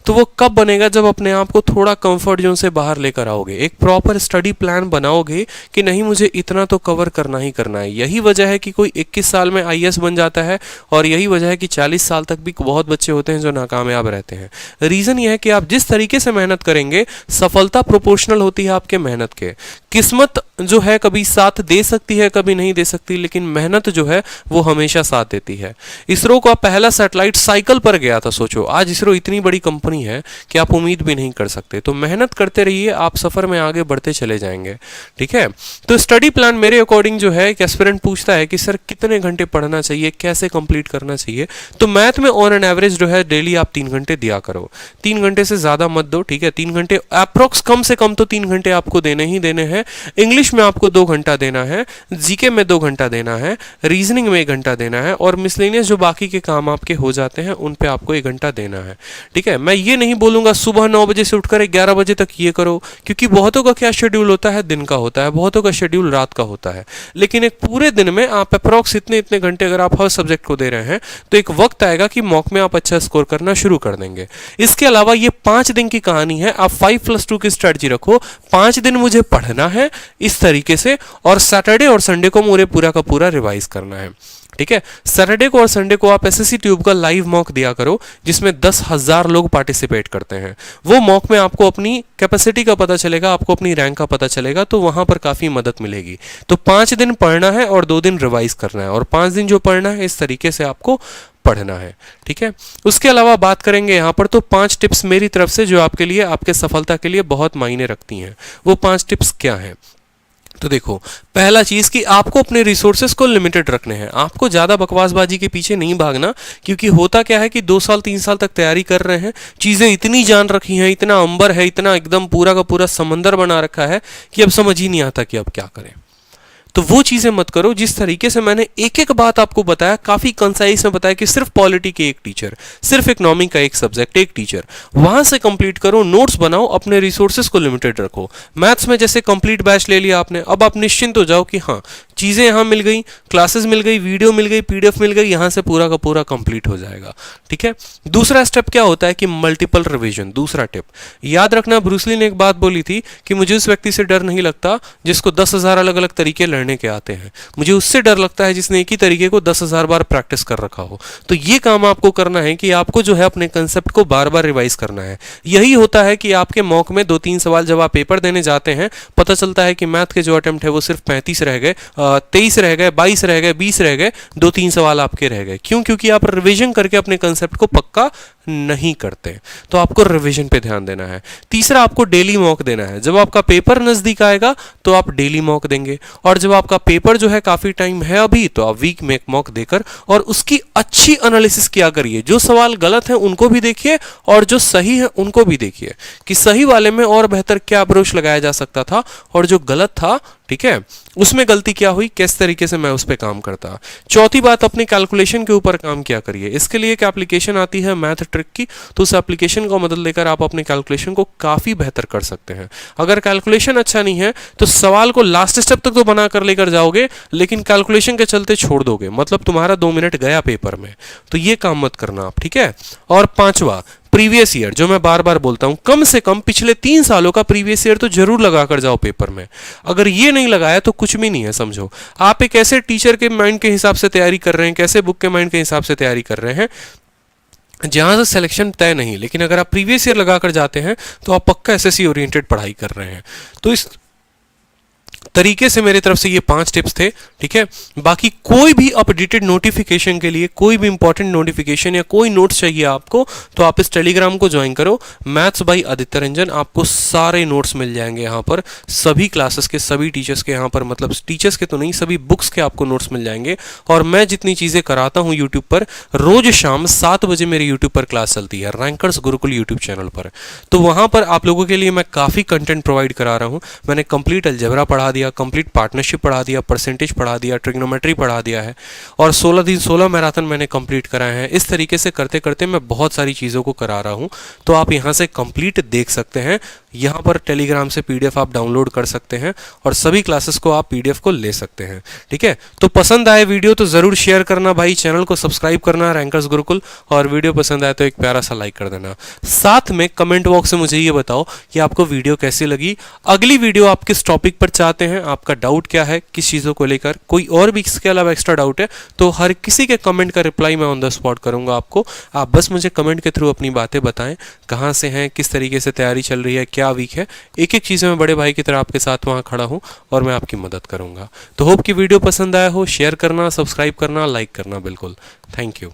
तो वो कब बनेगा, जब अपने आप को थोड़ा कंफर्ट जोन से बाहर लेकर आओगे, एक प्रॉपर स्टडी प्लान बनाओगे कि नहीं मुझे इतना तो कवर करना ही करना है। यही वजह है कि कोई 21 साल में आईएएस बन जाता है और यही वजह है कि 40 साल तक भी बहुत बच्चे होते हैं जो नाकामयाब रहते हैं। रीजन ये है कि आप जिस तरीके से मेहनत करेंगे, सफलता प्रोपोर्शनल होती है आपके मेहनत के। किस्मत जो है कभी साथ दे सकती है, कभी नहीं दे सकती, लेकिन मेहनत जो है वो हमेशा साथ देती है। इसरो का पहला सैटेलाइट साइकिल पर गया था, सोचो। आज इसरो इतनी बड़ी कंपनी है कि आप उम्मीद भी नहीं कर सकते। तो मेहनत करते रहिए, आप सफर में आगे बढ़ते चले जाएंगे, ठीक है। तो स्टडी प्लान मेरे अकॉर्डिंग जो है, एक एस्पिरेंट पूछता है कि सर कितने घंटे पढ़ना चाहिए, कैसे कंप्लीट करना चाहिए, तो मैथ में ऑन एन एवरेज जो है डेली आप 3 घंटे दिया करो। 3 घंटे से ज्यादा मत दो, ठीक है। 3 घंटे अप्रोक्स, कम से कम तो 3 घंटे आपको देने ही देने हैं। इंग्लिश में आपको 2 घंटा देना है, जीके में 2 घंटा देना है, रीजनिंग में 1 घंटा देना है, और मिसलेनियस जो बाकी के काम आपके हो जाते हैं उन पे आपको 1 घंटा देना है, ठीक है। मैं ये नहीं बोलूंगा सुबह 9 बजे से उठकर 11 बजे तक ये करो, क्योंकि बहुतों का क्या शेड्यूल होता है, दिन का होता है, बहुतों का शेड्यूल रात का होता है। लेकिन एक पूरे दिन में आप अप्रोक्स इतने इतने घंटे अगर आप हर सब्जेक्ट को दे रहे हैं, तो एक वक्त आएगा कि मॉक में आप अच्छा स्कोर करना शुरू कर देंगे। इसके अलावा ये 5 दिन की कहानी है। आप 5+2 की स्ट्रेटजी रखो। 5 दिन मुझे पढ़ना है इस तरीके से, और सैटरडे और संडे को मुझे पूरा का पूरा रिवाइज करना है, ठीक है। सैटरडे को और संडे को आप एसएससी ट्यूब का लाइव मॉक दिया करो, जिसमें 10,000 लोग पार्टिसिपेट करते हैं। वो मॉक में आपको अपनी कैपेसिटी का पता चलेगा, आपको अपनी रैंक का पता चलेगा, तो वहां पर काफी मदद मिलेगी। तो 5 दिन पढ़ना है और 2 दिन रिवाइज करना है, और 5 दिन जो पढ़ना है इस तरीके से आपको पढ़ना है, ठीक है। उसके अलावा बात करेंगे यहाँ पर तो 5 टिप्स मेरी तरफ से जो आपके लिए, आपके सफलता के लिए बहुत मायने रखती हैं। वो 5 टिप्स क्या हैं? तो देखो, पहला चीज कि आपको अपने रिसोर्सेज को लिमिटेड रखने हैं। आपको ज्यादा बकवासबाजी के पीछे नहीं भागना, क्योंकि होता क्या है कि 2 साल 3 साल तक तैयारी कर रहे हैं, चीजें इतनी जान रखी हैं, इतना अंबर है, इतना एकदम पूरा का पूरा समंदर बना रखा है कि अब समझ ही नहीं आता कि अब क्या करें। तो वो चीजें मत करो। जिस तरीके से मैंने एक एक बात आपको बताया, काफी कंसाइज में बताया कि सिर्फ पॉलिटी के एक टीचर, सिर्फ इकोनॉमिक का एक सब्जेक्ट एक टीचर, वहां से कंप्लीट करो, नोट्स बनाओ, अपने रिसोर्सेज को लिमिटेड रखो। मैथ्स में जैसे कंप्लीट बैच ले लिया आपने, अब आप निश्चिंत हो जाओ कि हाँ चीजें यहां मिल गई, क्लासेस मिल गई, वीडियो मिल गई, पीडीएफ मिल गई, यहां से पूरा का पूरा कंप्लीट हो जाएगा। ठीक है, दूसरा स्टेप क्या होता है कि मल्टीपल रिवीजन। दूसरा टिप याद रखना, ब्रूस ली ने एक बात बोली थी कि मुझे उस व्यक्ति से डर नहीं लगता जिसको 10,000 अलग अलग तरीके लड़ने के आते हैं, मुझे उससे डर लगता है जिसने एक ही तरीके को 10,000 बार प्रैक्टिस कर रखा हो। तो ये काम आपको करना है कि आपको जो है अपने कंसेप्ट को बार बार रिवाइज करना है। यही होता है कि आपके मॉक में 2-3 सवाल जब आप पेपर देने जाते हैं, पता चलता है कि मैथ के जो अटेम्प्ट है वो सिर्फ 35 रह गए, 23 रह गए, 22 रह गए, 20 रह गए, 2-3 सवाल आपके रह गए। क्यों? क्योंकि आप रिवीजन करके अपने कंसेप्ट को पक्का नहीं करते। तो आपको रिवीजन पे ध्यान देना है। तीसरा, आपको डेली मॉक देना है। जब आपका पेपर नजदीक आएगा तो आप डेली मॉक देंगे, और जब आपका पेपर जो है काफी टाइम है अभी, तो आप वीक में एक मॉक देकर और उसकी अच्छी एनालिसिस किया करिए। जो सवाल गलत है उनको भी देखिए और जो सही है उनको भी देखिए कि सही वाले में और बेहतर क्या अप्रोच लगाया जा सकता था, और जो गलत था, ठीक है, उसमें गलती क्या हुई, किस तरीके से मैं उस पर काम करता। चौथी बात, अपने कैलकुलेशन के ऊपर काम किया करिए। इसके लिए एक एप्लीकेशन आती है मैथ ट्रिक की, तो उस एप्लीकेशन को मदद लेकर आप अपने कैलकुलेशन को काफी बेहतर कर सकते हैं। अगर कैलकुलेशन अच्छा नहीं है तो सवाल को लास्ट स्टेप तक तो बना कर लेकर जाओगे, लेकिन कैलकुलेशन के चलते छोड़ दोगे, मतलब तुम्हारा 2 मिनट गया पेपर में। तो ये काम मत करना आप, ठीक है। और पांचवा, प्रीवियस ईयर, जो मैं बार बार बोलता हूं, कम से कम पिछले 3 सालों का प्रीवियस ईयर तो जरूर लगा कर जाओ पेपर में। अगर ये नहीं लगाया तो कुछ भी नहीं है, समझो। आप एक ऐसे टीचर के माइंड के हिसाब से तैयारी कर रहे हैं, कैसे बुक के माइंड के हिसाब से तैयारी कर रहे हैं, जहां से सिलेक्शन तय नहीं। लेकिन अगर आप प्रीवियस ईयर लगाकर जाते हैं तो आप पक्का एसएससी ओरिएंटेड पढ़ाई कर रहे हैं। तो इस तरीके से मेरी तरफ से ये 5 टिप्स थे, ठीक है। बाकी कोई भी अपडेटेड नोटिफिकेशन के लिए, कोई भी इंपॉर्टेंट नोटिफिकेशन या कोई नोट्स चाहिए आपको, तो आप इस टेलीग्राम को ज्वाइन करो, मैथ्स बाय आदित्य रंजन। आपको सारे नोट्स मिल जाएंगे यहाँ पर, सभी क्लासेस के, सभी टीचर्स के, यहाँ पर मतलब टीचर्स के तो नहीं, सभी बुक्स के आपको नोट्स मिल जाएंगे। और मैं जितनी चीजें कराता हूँ यूट्यूब पर, रोज शाम 7 बजे मेरे यूट्यूब पर क्लास चलती है, रैंकर्स गुरुकुल यूट्यूब चैनल पर। तो वहां पर आप लोगों के लिए मैं काफी कंटेंट प्रोवाइड करा रहा हूँ। मैंने कंप्लीट अलजेब्रा पढ़ा दिया, कंप्लीट पार्टनरशिप पढ़ा दिया, परसेंटेज पढ़ा दिया, ट्रिग्नोमेट्री पढ़ा दिया है, और 16 दिन 16 मैराथन मैंने कंप्लीट कराए हैं। इस तरीके से करते करते मैं बहुत सारी चीज़ों को करा रहा हूं। तो आप यहां से कंप्लीट देख सकते हैं, यहां पर टेलीग्राम से पीडीएफ आप डाउनलोड कर सकते हैं, और सभी क्लासेस को आप पीडीएफ को ले सकते हैं, ठीक है। तो पसंद आए वीडियो तो ज़रूर शेयर करना भाई, चैनल को सब्सक्राइब करना रैंकर्स गुरुकुल, और वीडियो पसंद आए तो एक प्यारा सा लाइक कर देना। साथ में कमेंट बॉक्स में मुझे ये बताओ कि आपको वीडियो कैसी लगी, अगली वीडियो आप किस टॉपिक पर चाहते हैं, आपका डाउट क्या है, किस चीज़ों को लेकर, कोई और भी इसके अलावा एक्स्ट्रा डाउट है तो हर किसी के कमेंट का रिप्लाई मैं ऑन द स्पॉट करूंगा आपको। आप बस मुझे कमेंट के थ्रू अपनी बातें बताएं, कहाँ से हैं, किस तरीके से तैयारी चल रही है, क्या वीक है, एक एक चीज़ में बड़े भाई की तरह आपके साथ वहाँ खड़ा हूँ और मैं आपकी मदद करूंगा। तो होप कि वीडियो पसंद आया हो, शेयर करना, सब्सक्राइब करना, लाइक करना बिल्कुल। Thank you.